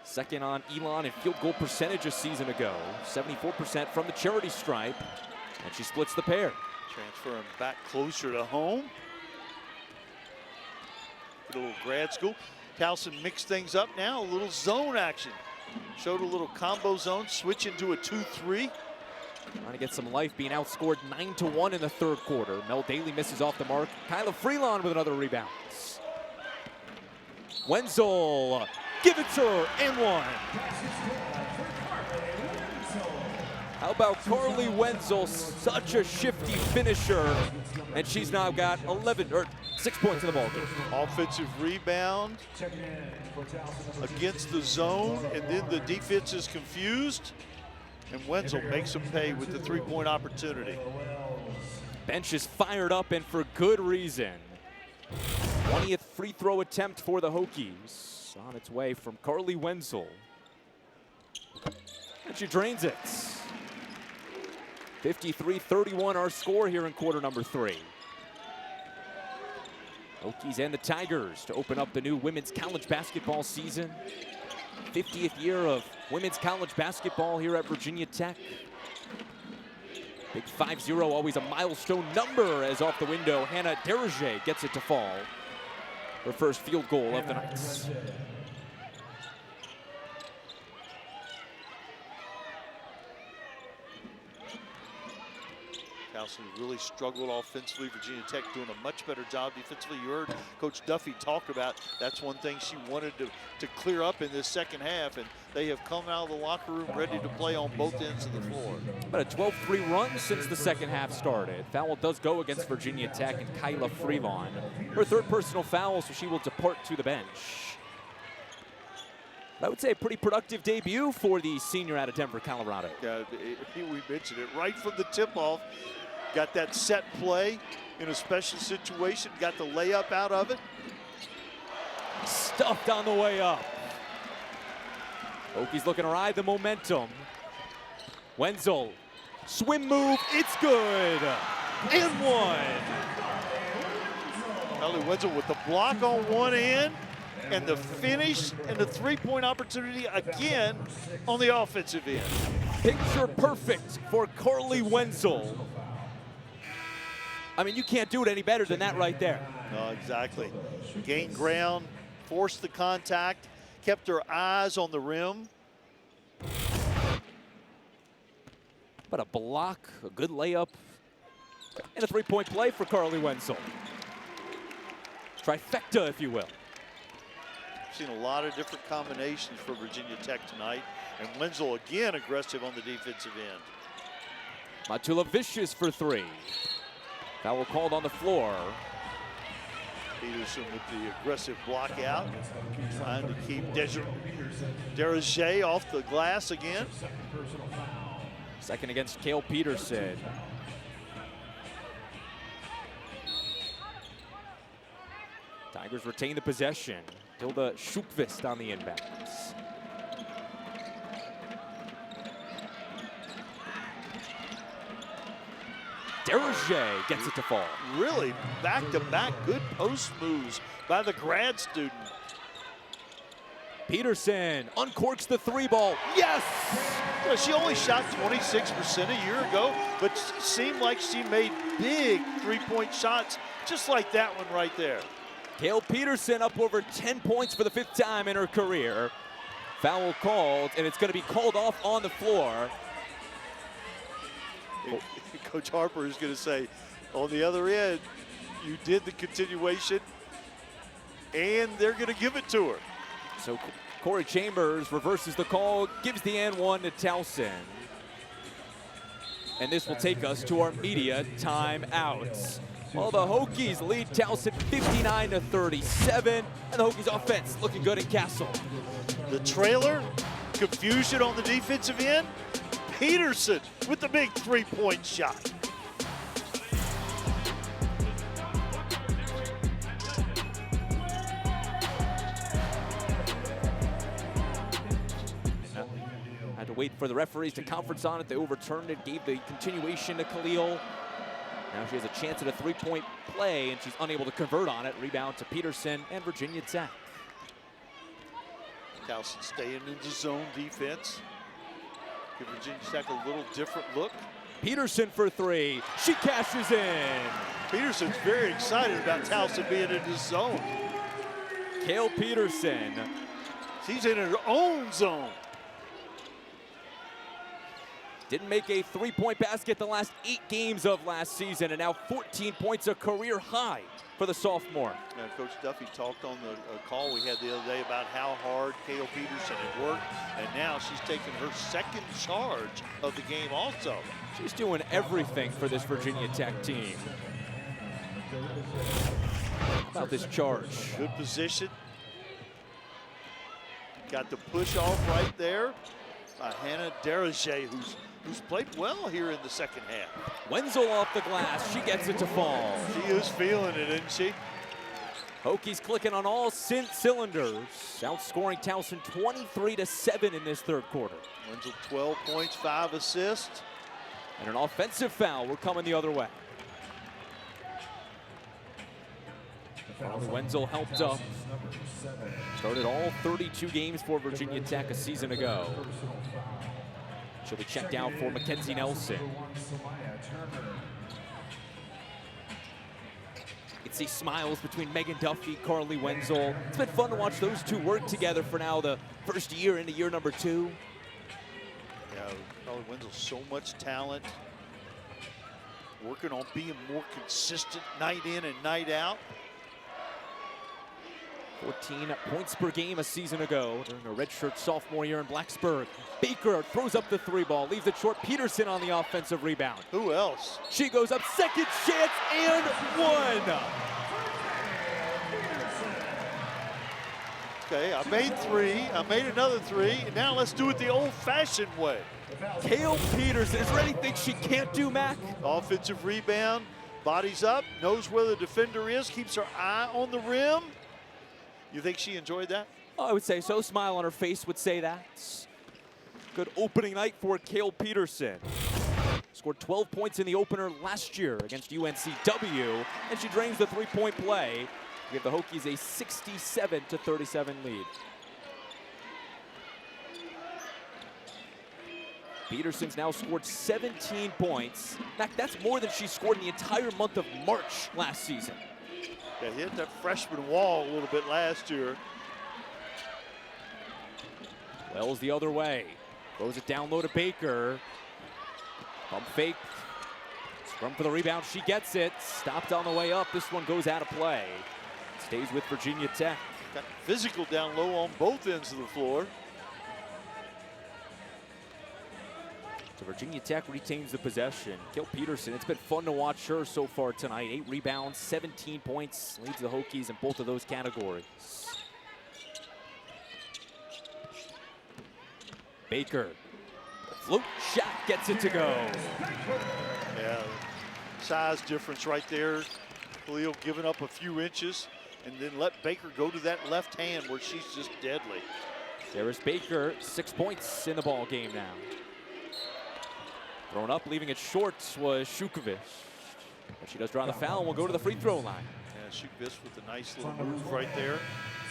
Second on Elon in field goal percentage a season ago. 74% from the charity stripe. And she splits the pair. Transferring back closer to home. Get a little grad school. Towson mixed things up now. A little zone action. Showed a little combo zone. Switch into a 2-3. Trying to get some life, being outscored 9-1 in the 3rd quarter. Mel Daly misses off the mark. Kylah Freelon with another rebound. Wenzel, give it to her, and 1. How about Carleigh Wenzel, such a shifty finisher. And she's now got 6 points in the ball game. Offensive rebound against the zone, and then the defense is confused, and Wenzel makes them pay with the three-point opportunity. Bench is fired up, and for good reason. 20th free throw attempt for the Hokies. On its way from Carleigh Wenzel. And she drains it. 53-31 our score here in quarter number 3. Hokies and the Tigers to open up the new women's college basketball season. 50th year of women's college basketball here at Virginia Tech. Big 5-0, always a milestone number, as off the window, Hannah Derige gets it to fall. Her first field goal of the night. Towson really struggled offensively. Virginia Tech doing a much better job defensively. You heard Coach Duffy talk about that's one thing she wanted to clear up in this second half, and they have come out of the locker room ready to play on both ends of the floor. About a 12-3 run since the second half started. Foul does go against Virginia Tech and Kilah Freelon. Her third personal foul, so she will depart to the bench. I would say a pretty productive debut for the senior out of Denver, Colorado. Yeah, we mentioned it right from the tip-off. Got that set play in a special situation, got the layup out of it. Stuffed on the way up. Hokies looking to ride the momentum. Wenzel, swim move, it's good. And one. Carleigh Wenzel with the block on one end, and the finish and the three-point opportunity again on the offensive end. Picture perfect for Carleigh Wenzel. I mean, you can't do it any better than that right there. No, exactly. Gained ground, forced the contact, kept her eyes on the rim. But a block, a good layup, and a three-point play for Carleigh Wenzel. Trifecta, if you will. Seen a lot of different combinations for Virginia Tech tonight, and Wenzel again aggressive on the defensive end. Matula vicious for three. Foul called on the floor. Peterson with the aggressive block out, trying to keep Derige off the glass again. Second against Kayla Peterson. Tigers retain the possession. Hilda Schukvist on the inbounds. Derige gets it to fall. Really back-to-back good post moves by the grad student. Peterson uncorks the three ball. Yes! Well, she only shot 26% a year ago, but seemed like she made big three-point shots just like that one right there. Kayla Peterson up over 10 points for the 5th time in her career. Foul called, and it's going to be called off on the floor. Coach Harper is going to say, on the other end, you did the continuation, and they're going to give it to her. So Corey Chambers reverses the call, gives the and one to Towson. And this will take us to our media timeouts. Well, the Hokies lead Towson 59-37, and the Hokies offense looking good in Cassell. The trailer, confusion on the defensive end. Peterson with the big three-point shot. Had to wait for the referees to conference on it. They overturned it, gave the continuation to Khalil. Now she has a chance at a three-point play, and she's unable to convert on it. Rebound to Peterson and Virginia Tech. Towson staying in the zone defense. Give Virginia Tech a little different look. Peterson for three. She cashes in. Peterson's very excited about Towson being in his zone. Kayla Peterson. She's in her own zone. Didn't make a three-point basket the last 8 games of last season, and now 14 points, a career high for the sophomore. Now, Coach Duffy talked on the call we had the other day about how hard Kayla Peterson had worked, and now she's taking her second charge of the game also. She's doing everything for this Virginia Tech team. How about this charge? Good position. Got the push off right there by Hannah Derajay, who's played well here in the second half. Wenzel off the glass. She gets it to fall. She is feeling it, isn't she? Hokies clicking on all cylinders, outscoring Towson 23-7 in this third quarter. Wenzel 12 points, 5 assists. And an offensive foul. We're coming the other way. Wenzel helped up. Started all 32 games for Virginia Tech a season ago. She'll be checked out for Mackenzie Nelson. You can see smiles between Megan Duffy, Carleigh Wenzel. It's been fun to watch those two work together for now the first year into year number 2. Yeah, Carleigh Wenzel, so much talent. Working on being more consistent night in and night out. 14 points per game a season ago during a redshirt sophomore year in Blacksburg. Baker throws up the 3 ball, leaves it short. Peterson on the offensive rebound. Who else? She goes up, second chance, and 1. Okay, I made 3, I made another 3, and now let's do it the old-fashioned way. Cassell Peterson, is there anything she can't do, Mac? Offensive rebound, bodies up, knows where the defender is, keeps her eye on the rim. You think she enjoyed that? Oh, I would say so. Smile on her face would say that. Good opening night for Cassell Peterson. Scored 12 points in the opener last year against UNCW, and she drains the 3-point play. Give the Hokies a 67-37 lead. Peterson's now scored 17 points. In fact, that's more than she scored in the entire month of March last season. Yeah, he hit that freshman wall a little bit last year. Wells the other way. Throws it down low to Baker. Pump fake. Scrum for the rebound. She gets it. Stopped on the way up. This one goes out of play. Stays with Virginia Tech. Got physical down low on both ends of the floor. So Virginia Tech retains the possession. Cassell Peterson, it's been fun to watch her so far tonight. 8 rebounds, 17 points, leads the Hokies in both of those categories. Baker, float shot, gets it to go. Yeah, size difference right there. Khalil giving up a few inches and then let Baker go to that left hand where she's just deadly. There's Baker, 6 points in the ball game now. Thrown up, leaving it short was Shukovic. But she does draw the foul and will go to the free throw line. Yeah, Shukovic with a nice little move right there.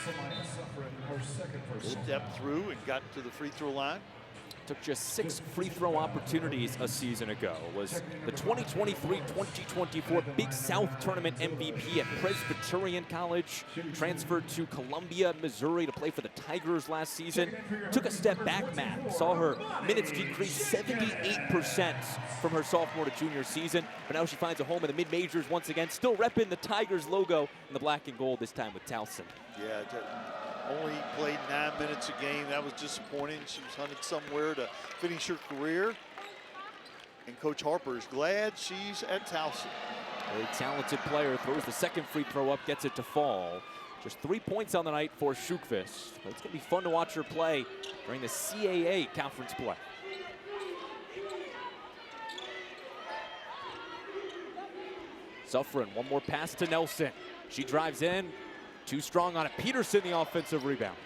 Samyha Suffren, her second personal Stepped through and got to the free throw line. Took just 6 free throw opportunities a season ago. Was the 2023-2024 Big South Tournament MVP at Presbyterian College. Transferred to Columbia, Missouri to play for the Tigers last season. Took a step back, Matt. Saw her minutes decrease 78% from her sophomore to junior season. But now she finds a home in the mid-majors once again. Still repping the Tigers logo in the black and gold, this time with Towson. Yeah, only played 9 minutes a game. That was disappointing. She was hunted somewhere to finish her career. And Coach Harper is glad she's at Towson. Very talented player, throws the second free throw up, gets it to fall. Just 3 points on the night for Shukovic. But it's gonna be fun to watch her play during the CAA conference play. Suffren, one more pass to Nelson. She drives in, too strong on it. Peterson, the offensive rebound.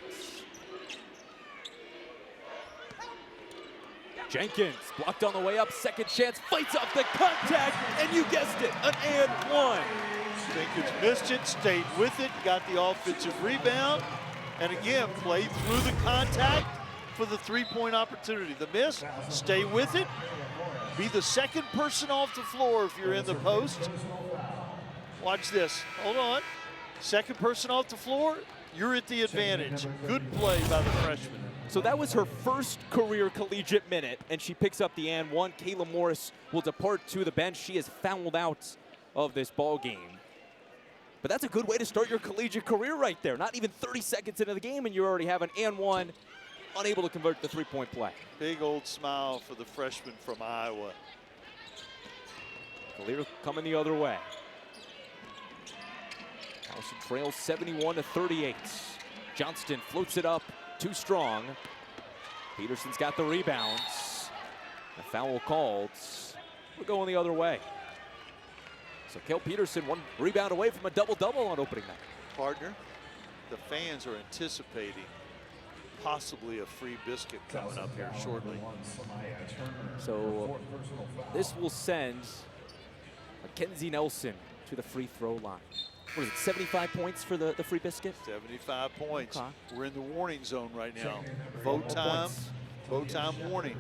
Jenkins, blocked on the way up, second chance, fights off the contact, and you guessed it, an and 1. Jenkins missed it, stayed with it, got the offensive rebound, and again, played through the contact for the 3-point opportunity. The miss, stay with it, be the second person off the floor if you're in the post. Watch this, hold on. Second person off the floor, you're at the advantage. Good play by the freshman. So that was her first career collegiate minute, and she picks up the and 1. Kayla Morris will depart to the bench. She is fouled out of this ball game. But that's a good way to start your collegiate career right there. Not even 30 seconds into the game, and you already have an and 1, unable to convert the 3-point play. Big old smile for the freshman from Iowa. Khalil coming the other way. Towson trails 71-38. Johnston floats it up, too strong. Peterson's got the rebounds. A foul called. We're going the other way. So Kale Peterson, one rebound away from a double-double on opening night. Partner, the fans are anticipating possibly a free biscuit coming up here shortly. So this will send Mackenzie Nelson to the free throw line. What is it, 75 points for the free biscuit? 75 points. Okay. We're in the warning zone right now. Vote time, warning.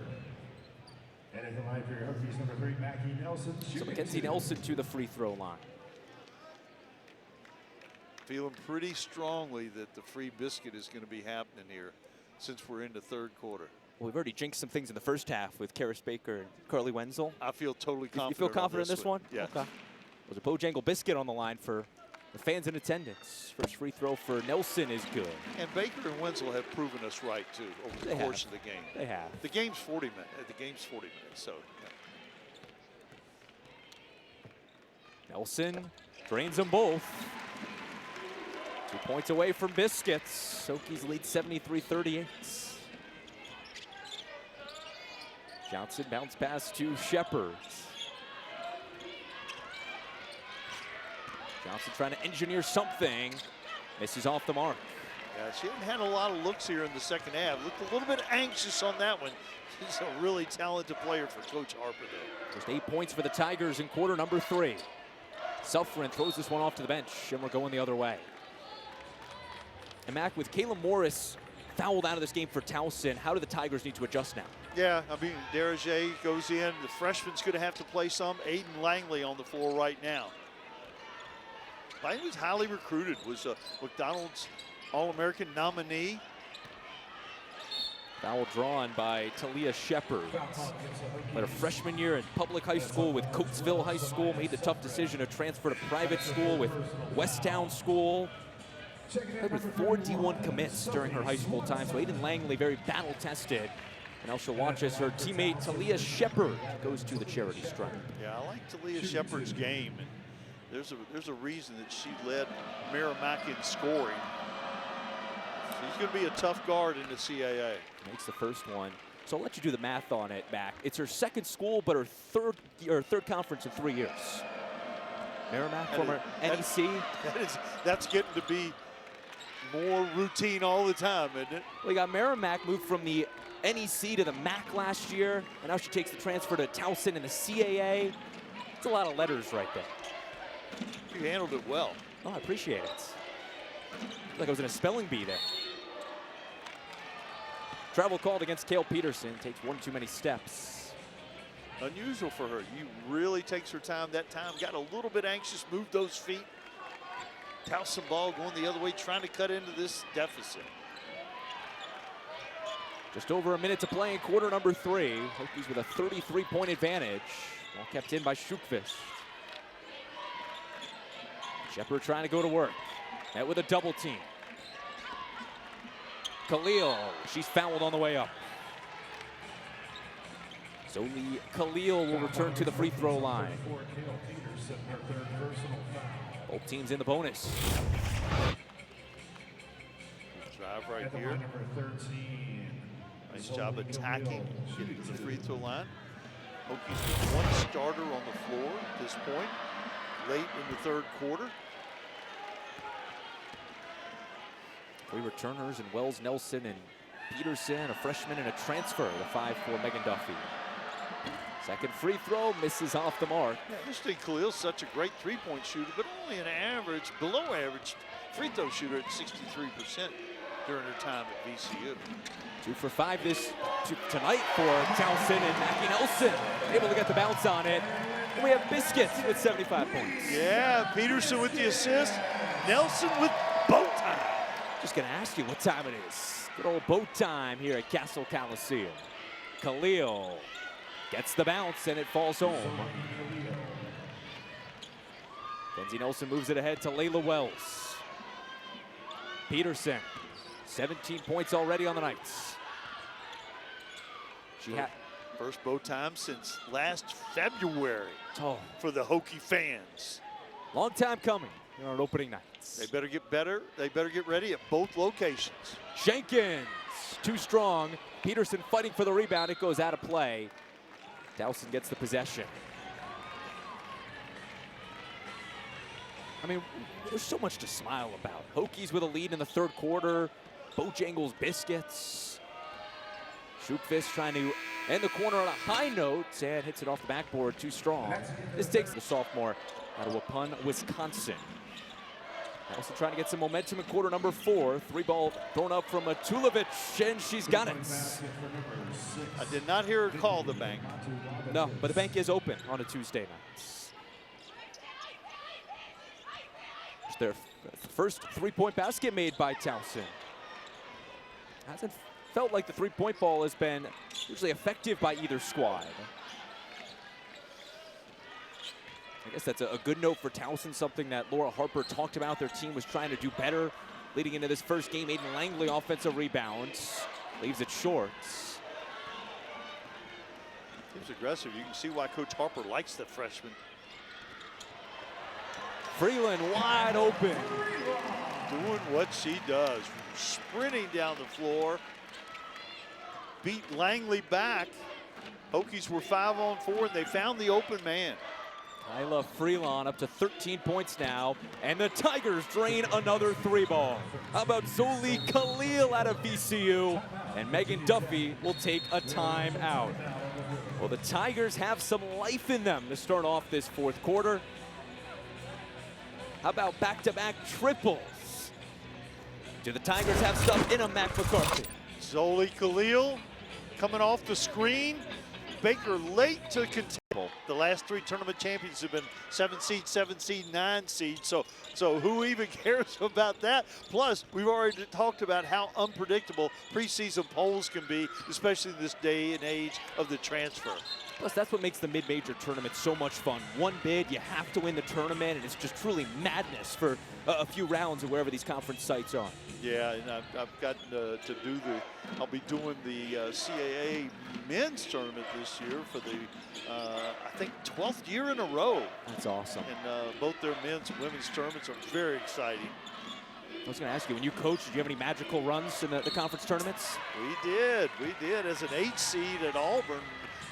And in the line for your Hokies, number 3, Mackie Nelson. So Mackenzie Nelson to the free throw line. Feeling pretty strongly that the free biscuit is going to be happening here since we're in the third quarter. Well, we've already jinxed some things in the first half with Karis Baker and Carleigh Wenzel. I feel totally confident. You feel confident in this one? Yes. Okay. There's a Bojangles biscuit on the line for the fans in attendance. First free throw for Nelson is good. And Baker and Wenzel have proven us right, too, over the course of the game. They have. The game's 40 minutes. The game's 40 minutes, so. Yeah. Nelson drains them both. 2 points away from biscuits. Hokies lead 73-38. Johnson bounce pass to Shepard. Johnson trying to engineer something. Misses off the mark. Yeah, she hadn't had a lot of looks here in the second half. Looked a little bit anxious on that one. She's a really talented player for Coach Harper, though. Just 8 points for the Tigers in quarter number 3. Suffren throws this one off to the bench, and we're going the other way. And Mac, with Kayla Morris fouled out of this game for Towson, how do the Tigers need to adjust now? Yeah, I mean, Derajay goes in. The freshman's going to have to play some. Aiden Langley on the floor right now. Langley was highly recruited, was a McDonald's All-American nominee. Foul drawn by Talia Shepard. But a freshman year in public high school with Coatesville High School, made the tough decision to transfer to private school with Westtown School. Played with 4 D1 commits during her high school time, so Aiden Langley very battle-tested. And now she'll watch as her teammate Talia Shepard goes to the charity stripe. Yeah, I like Talia Shepard's game. And there's a reason that she led Merrimack in scoring. She's going to be a tough guard in the CAA. Makes the first one. So I'll let you do the math on it, Mac. It's her second school, but her third conference in 3 years. Merrimack, former NEC. That's getting to be more routine all the time, isn't it? We got Merrimack moved from the NEC to the MAC last year, and now she takes the transfer to Towson in the CAA. It's a lot of letters right there. You handled it well. Oh, I appreciate it. Like I was in a spelling bee there. Travel called against Kale Peterson. Takes one too many steps. Unusual for her. You really takes her time that time. Got a little bit anxious, moved those feet. Towson ball going the other way, trying to cut into this deficit. Just over a minute to play in quarter number 3. Hokies with a 33-point advantage. Ball kept in by Shukvist. Shepard trying to go to work. Met with a double team. Khalil, she's fouled on the way up. Zoe Khalil will return to the free throw line. Both teams in the bonus. Drive right here. Nice job attacking, getting to the free throw line. Hokies with 1 starter on the floor at this point, late in the third quarter. 3 returners and Wells, Nelson, and Peterson, a freshman and a transfer, the 5'4" Megan Duffy. Second free throw, misses off the mark. Yeah, interesting, Khalil's such a great three-point shooter, but only an average, below average free throw shooter at 63% during her time at VCU. 2 for 5 tonight for Towson, and Mackie Nelson able to get the bounce on it. And we have Biscuits with 75 points. Yeah, Peterson with the assist, Nelson with boat time. Just gonna ask you what time it is. Good old boat time here at Cassell Coliseum. Khalil gets the bounce and it falls home. Kenzie Nelson moves it ahead to Layla Wells. Peterson, 17 points already on the night. She had first bow time since last February for the Hokie fans. Long time coming. here on opening nights. They better get better. They better get ready at both locations. Jenkins, too strong. Peterson fighting for the rebound. It goes out of play. Towson gets the possession. I mean, there's so much to smile about. Hokies with a lead in the third quarter. Bojangles biscuits. Schukvist trying to end the corner on a high note and hits it off the backboard, too strong. This takes the sophomore out of Waupun, Wisconsin. Also trying to get some momentum in quarter number 4. 3-ball thrown up from Matulovic, and she's got it. I did not hear her call the bank. No, but the bank is open on a Tuesday night. It's their first 3-point basket made by Towson. Hasn't felt like the 3-point ball has been usually effective by either squad. I guess that's a good note for Towson, something that Laura Harper talked about. Their team was trying to do better leading into this first game. Aiden Langley offensive rebounds, leaves it short. Seems aggressive. You can see why Coach Harper likes the freshman. Freelon wide open. Doing what she does, sprinting down the floor. Beat Langley back. Hokies were 5-on-4, and they found the open man. Kayla Freelon up to 13 points now, and the Tigers drain another 3-ball. How about Zoli Khalil out of VCU, and Megan Duffy will take a timeout. Well, the Tigers have some life in them to start off this fourth quarter. How about back-to-back triples? Do the Tigers have stuff in them, Mac McCarthy? Zoli Khalil coming off the screen. Baker late to contest. The last 3 tournament champions have been 7 seed, 7 seed, 9 seed. So who even cares about that? Plus, we've already talked about how unpredictable preseason polls can be, especially in this day and age of the transfer. Plus, that's what makes the mid-major tournament so much fun. One bid, you have to win the tournament, and it's just truly madness for a few rounds of wherever these conference sites are. Yeah, and I've gotten to do I'll be doing the CAA men's tournament this year for the, I think, 12th year in a row. That's awesome. And both their men's and women's tournaments are very exciting. I was going to ask you, when you coached, did you have any magical runs in the conference tournaments? We did. As an 8 seed at Auburn,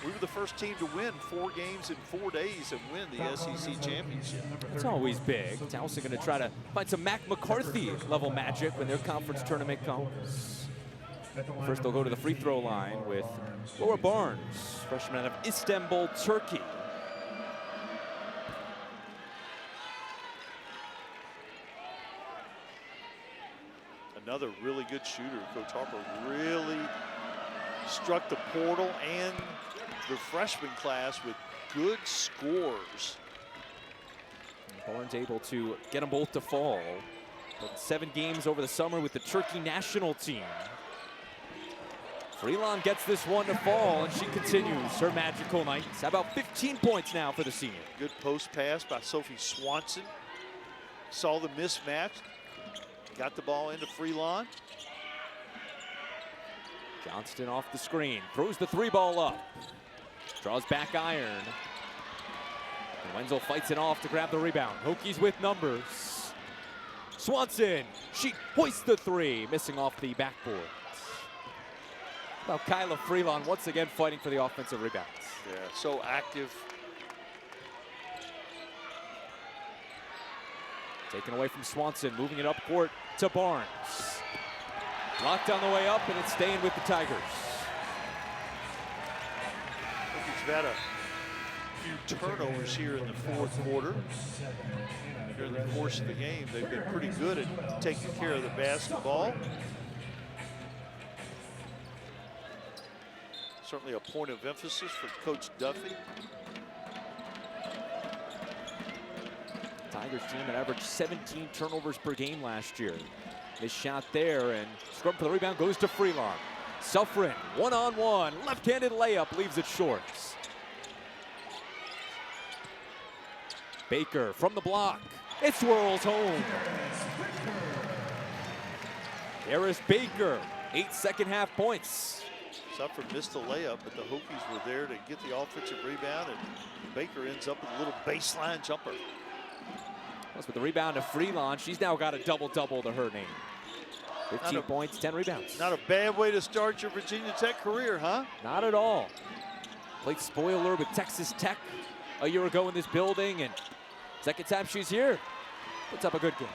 we were the first team to win 4 games in 4 days and win the SEC championship. It's always big. Towson going to try to find some Mac McCarthy level magic when their conference tournament comes. First, they'll go to the free throw line with Laura Barnes, freshman out of Istanbul, Turkey. Another really good shooter. Coach Harper really struck the portal and the freshman class with good scores. Barnes able to get them both to fall. But 7 games over the summer with the Turkey national team. Freelon gets this one to fall, and she continues her magical nights. How about 15 points now for the senior? Good post pass by Sophie Swanson. Saw the mismatch. Got the ball into Freelon. Johnston off the screen, throws the 3-ball up. Draws back iron. And Wenzel fights it off to grab the rebound. Hokies with numbers. Swanson, she hoists the 3, missing off the backboard. Well, Kyla Freelon once again fighting for the offensive rebounds. Yeah, so active. Taken away from Swanson, moving it up court to Barnes. Blocked on the way up, and it's staying with the Tigers. He's had a few turnovers here in the fourth quarter. During the course of the game, they've been pretty good at taking care of the basketball. Certainly a point of emphasis for Coach Duffy. Tigers team that averaged 17 turnovers per game last year. This shot there, and scrum for the rebound goes to Freelon. Suffren, one-on-one, left-handed layup, leaves it short. Baker from the block. It swirls home. Harris Baker, 8 second-half points. Suffren missed the layup, but the Hokies were there to get the offensive rebound, and Baker ends up with a little baseline jumper. Plus with the rebound to Freelon, she's now got a double-double to her name. 15 points, 10 rebounds. Not a bad way to start your Virginia Tech career, huh? Not at all. Played spoiler with Texas Tech a year ago in this building, and second time she's here, puts up a good game.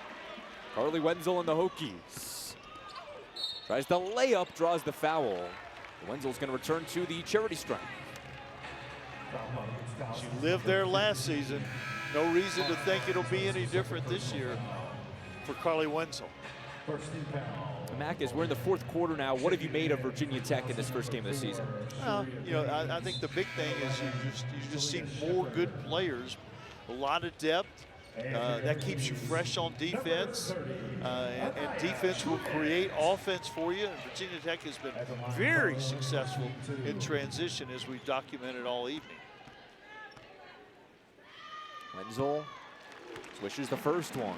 Carleigh Wenzel and the Hokies. Tries the layup, draws the foul. Wenzel's going to return to the charity stripe. She lived there last season. No reason to think it'll be any different this year for Carleigh Wenzel. Mac, as we're in the fourth quarter now, what have you made of Virginia Tech in this first game of the season? You know, I think the big thing is you just see more good players, a lot of depth. That keeps you fresh on defense, and defense will create offense for you. And Virginia Tech has been very successful in transition, as we've documented all evening. Wenzel swishes the first one.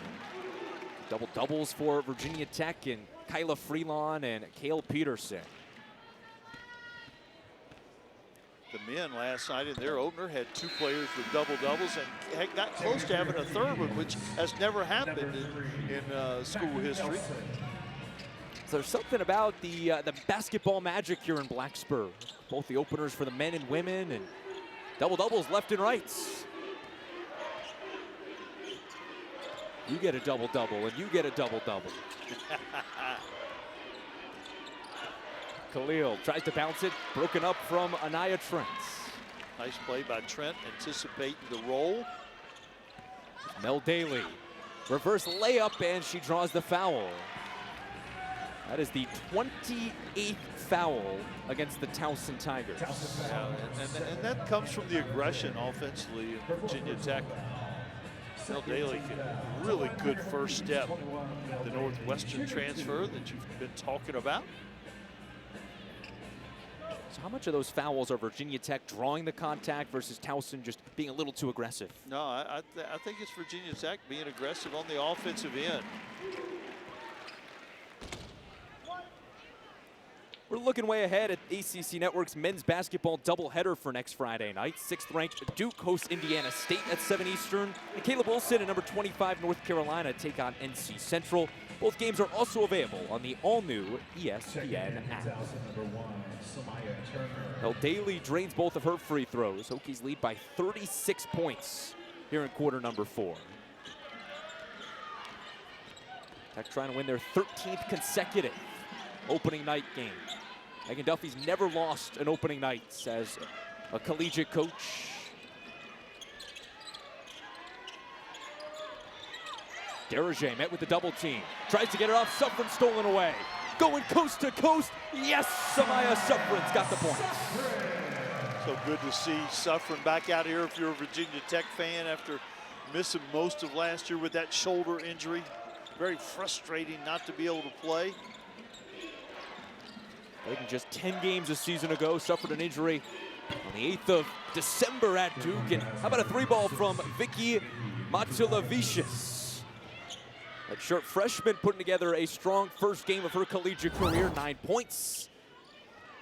Double doubles for Virginia Tech and Kilah Freelon and Peterson. The men last night in their opener had 2 players with double doubles and got close to having a third one, which has never happened in school history. So there's something about the basketball magic here in Blacksburg. Both the openers for the men and women, and double doubles left and right. You get a double double, and you get a double double. Khalil tries to bounce it, broken up from Anaya Trent. Nice play by Trent, anticipating the roll. Mel Daly, reverse layup, and she draws the foul. That is the 28th foul against the Towson Tigers. Yeah, and that comes from the aggression offensively in Virginia Tech. Mel Daly, really good first step. The Northwestern transfer that you've been talking about. So how much of those fouls are Virginia Tech drawing the contact versus Towson just being a little too aggressive? No, I think it's Virginia Tech being aggressive on the offensive end. We're looking way ahead at ACC Network's men's basketball doubleheader for next Friday night. 6th-ranked Duke hosts Indiana State at 7 Eastern. And Caleb Wilson and number 25 North Carolina take on NC Central. Both games are also available on the all-new ESPN app. Well, Daly drains both of her free throws. Hokies lead by 36 points here in quarter number 4. Tech trying to win their 13th consecutive opening night game. Megan Duffy's never lost an opening night as a collegiate coach. Derringer met with the double team. Tries to get it off, Suffren stolen away. Going coast to coast, yes, Samyha Suffren's got the points. So good to see Suffren back out here if you're a Virginia Tech fan after missing most of last year with that shoulder injury. Very frustrating not to be able to play. Played in just 10 games a season ago, suffered an injury on the 8th of December at Duke. And how about a 3-ball from Vicky Matulavicius? That short freshman putting together a strong first game of her collegiate career, 9 points.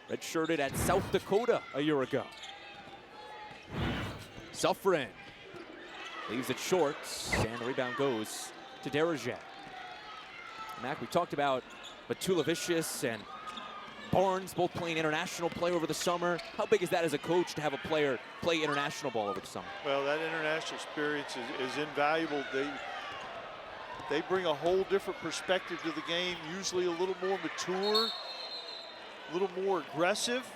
Redshirted at South Dakota a year ago. Suffren leaves it short, and the rebound goes to Derringer. Mac, we talked about Matulavicius and Barnes both playing international play over the summer. How big is that as a coach to have a player play international ball over the summer? Well, that international experience is invaluable. They bring a whole different perspective to the game, usually a little more mature, a little more aggressive,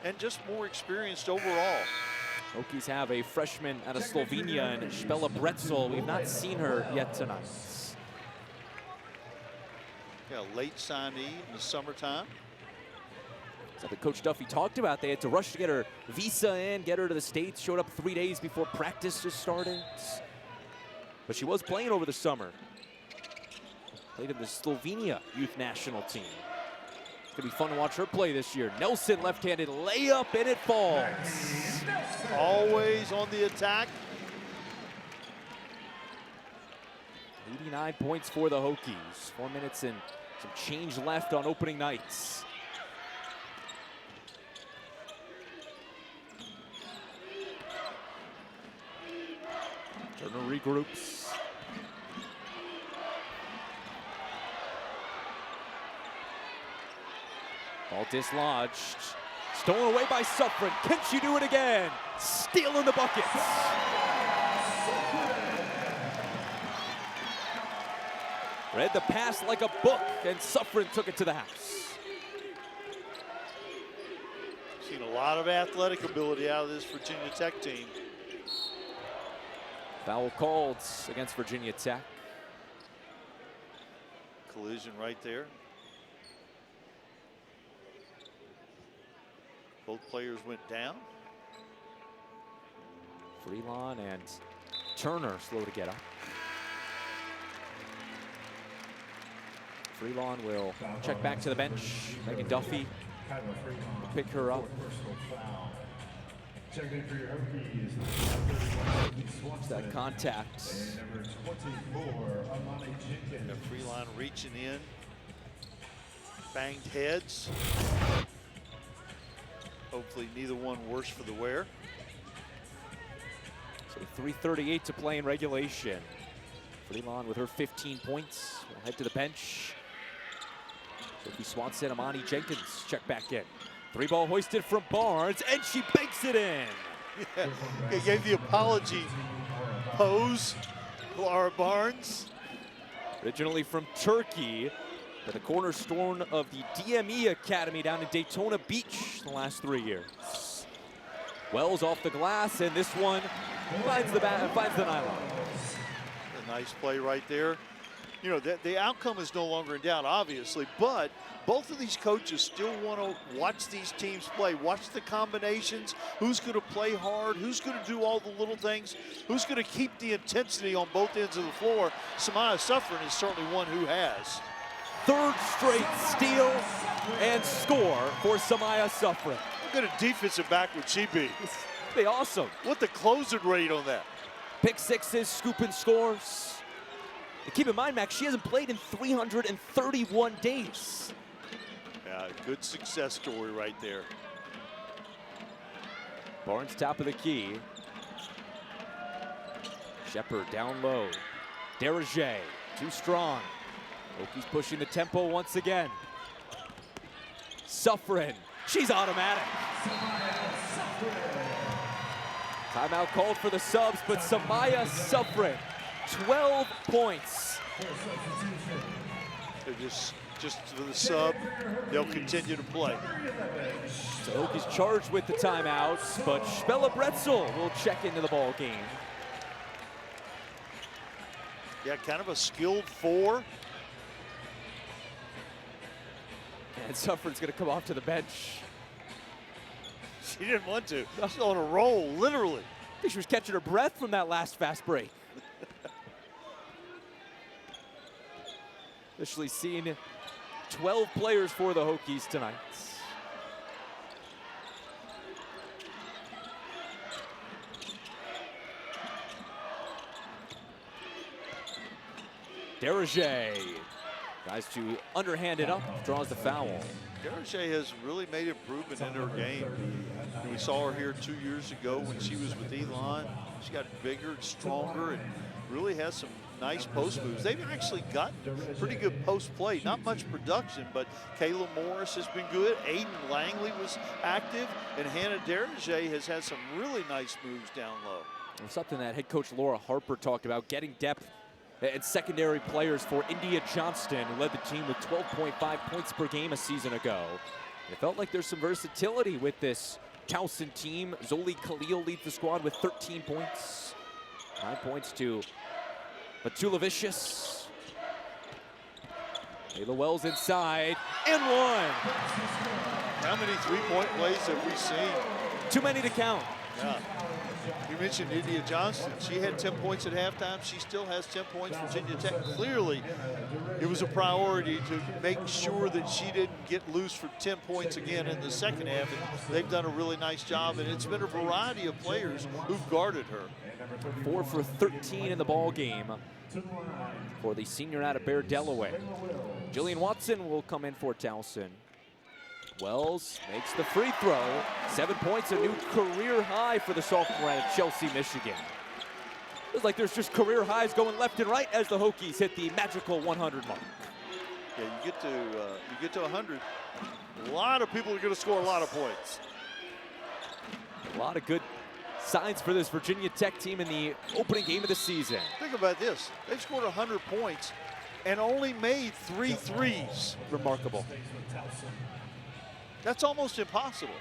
and just more experienced overall. Hokies have a freshman out of Slovenia, and Spela Bretzel. We've not seen her yet tonight. Yeah, late signee in the summertime. Something Coach Duffy talked about. They had to rush to get her visa in, get her to the States. Showed up 3 days before practice just started. But she was playing over the summer. Played in the Slovenia youth national team. It's gonna be fun to watch her play this year. Nelson left-handed layup, and it falls. Always on the attack. 89 points for the Hokies. 4 minutes and some change left on opening nights. Turner regroups. Ball dislodged. Stolen away by Suffren. Can she do it again? Stealing the buckets. Read the pass like a book, and Suffren took it to the house. Seen a lot of athletic ability out of this Virginia Tech team. Foul called against Virginia Tech. Collision right there. Both players went down. Freelon and Turner slow to get up. Freelon will check back to the bench. Megan Duffy will pick her up. Watch that contact. Freelon reaching in. Banged heads. Hopefully neither one worse for the wear. So 3:38 to play in regulation. Freelon with her 15 points will head to the bench. Sophie Swanson, Amani Jenkins check back in. 3-ball hoisted from Barnes, and she banks it in. Yeah, he gave the apology pose, Laura Barnes. Originally from Turkey, but the cornerstone of the DME Academy down in Daytona Beach the last 3 years. Wells off the glass, and this one finds the nylon. A nice play right there. You know, the outcome is no longer in doubt, obviously, but both of these coaches still want to watch these teams play, watch the combinations, who's going to play hard, who's going to do all the little things, who's going to keep the intensity on both ends of the floor. Samyha Suffren is certainly one who has. Third straight steal and score for Samyha Suffren. What kind of defensive back would she be? Be awesome. What the closing rate on that? Pick sixes, scooping scores. And keep in mind, Max, she hasn't played in 331 days. Yeah, good success story right there. Barnes top of the key. Shepard down low. Derringer, too strong. Hokies pushing the tempo once again. Suffren, she's automatic. Timeout called for the subs, but Samyha Suffren, 12 points. They're just for the sub, they'll continue to play. So Hokies charged with the timeouts, but Bella Bretzel will check into the ball game. Yeah, kind of a skilled four. And Suffren's gonna come off to the bench. She didn't want to. She's on a roll, literally. I think she was catching her breath from that last fast break. Officially seen 12 players for the Hokies tonight. Derringer tries to underhand it up, draws the foul. Derringer has really made improvement in her game. We saw her here 2 years ago when she was with Elon. She got bigger and stronger and really has some nice post moves. They've actually got pretty good post play. Not much production, but Kayla Morris has been good. Aiden Langley was active, and Hannah Derringer has had some really nice moves down low. Something that head coach Laura Harper talked about, getting depth and secondary players for India Johnston, who led the team with 12.5 points per game a season ago. It felt like there's some versatility with this Towson team. Zoli Khalil leads the squad with 13 points. 9 points to Matulavicius. Kayla Wells inside, and one. How many three-point plays have we seen? Too many to count. Yeah. You mentioned India Johnston. She had 10 points at halftime. She still has 10 points. Virginia Tech, clearly, it was a priority to make sure that she didn't get loose for 10 points again in the second half. And they've done a really nice job, and it's been a variety of players who've guarded her. 4 for 13 in the ball game for the senior out of Bear, Delaware. Jillian Watson will come in for Towson. Wells makes the free throw. 7 points, a new career high for the sophomore out of Chelsea, Michigan. Feels like there's just career highs going left and right as the Hokies hit the magical 100 mark. Yeah, you get to 100. A lot of people are going to score a lot of points. A lot of good signs for this Virginia Tech team in the opening game of the season. Think about this. They've scored 100 points and only made 3 threes. Remarkable. That's almost impossible.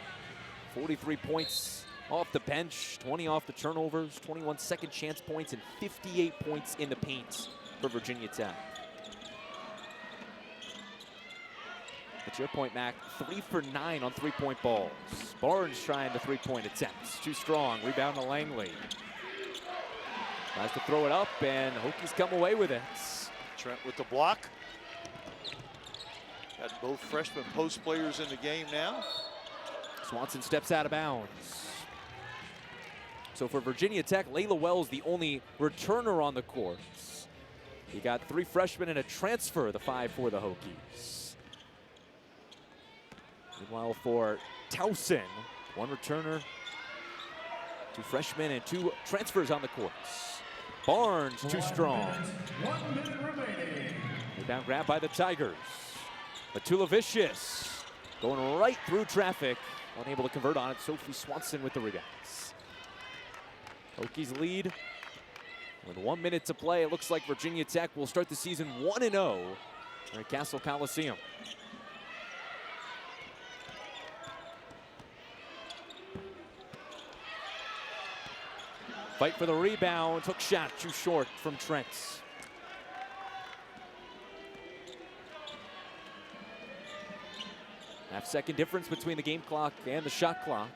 43 points off the bench, 20 off the turnovers, 21 second chance points, and 58 points in the paint for Virginia Tech. At your point, Mac, 3 for 9 on three-point balls. Barnes trying the three-point attempts. Too strong. Rebound to Langley. Tries to throw it up, and Hokies come away with it. Trent with the block. Got both freshman post players in the game now. Swanson steps out of bounds. So for Virginia Tech, Layla Wells the only returner on the court. You got 3 freshmen and a transfer, the 5 for the Hokies. Meanwhile for Towson, 1 returner, 2 freshmen, and 2 transfers on the courts. Barnes, too strong. 1 minute remaining. Rebound grab by the Tigers. Matulevicius going right through traffic. Unable to convert on it. Sophie Swanson with the rebounds. Hokies lead. With 1 minute to play, it looks like Virginia Tech will start the season 1-0 at Cassell Coliseum. Fight for the rebound. Hook shot too short from Trent. Half-second difference between the game clock and the shot clock.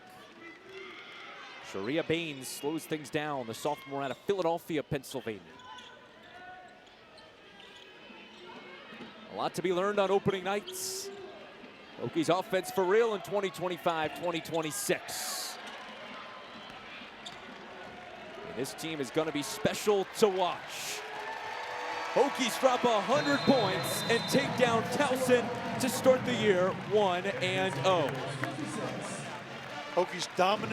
Sharia Baines slows things down, the sophomore out of Philadelphia, Pennsylvania. A lot to be learned on opening nights. Hokies offense for real in 2025-2026. This team is going to be special to watch. Hokies drop 100 points and take down Towson to start the year 1-0. Hokies dominant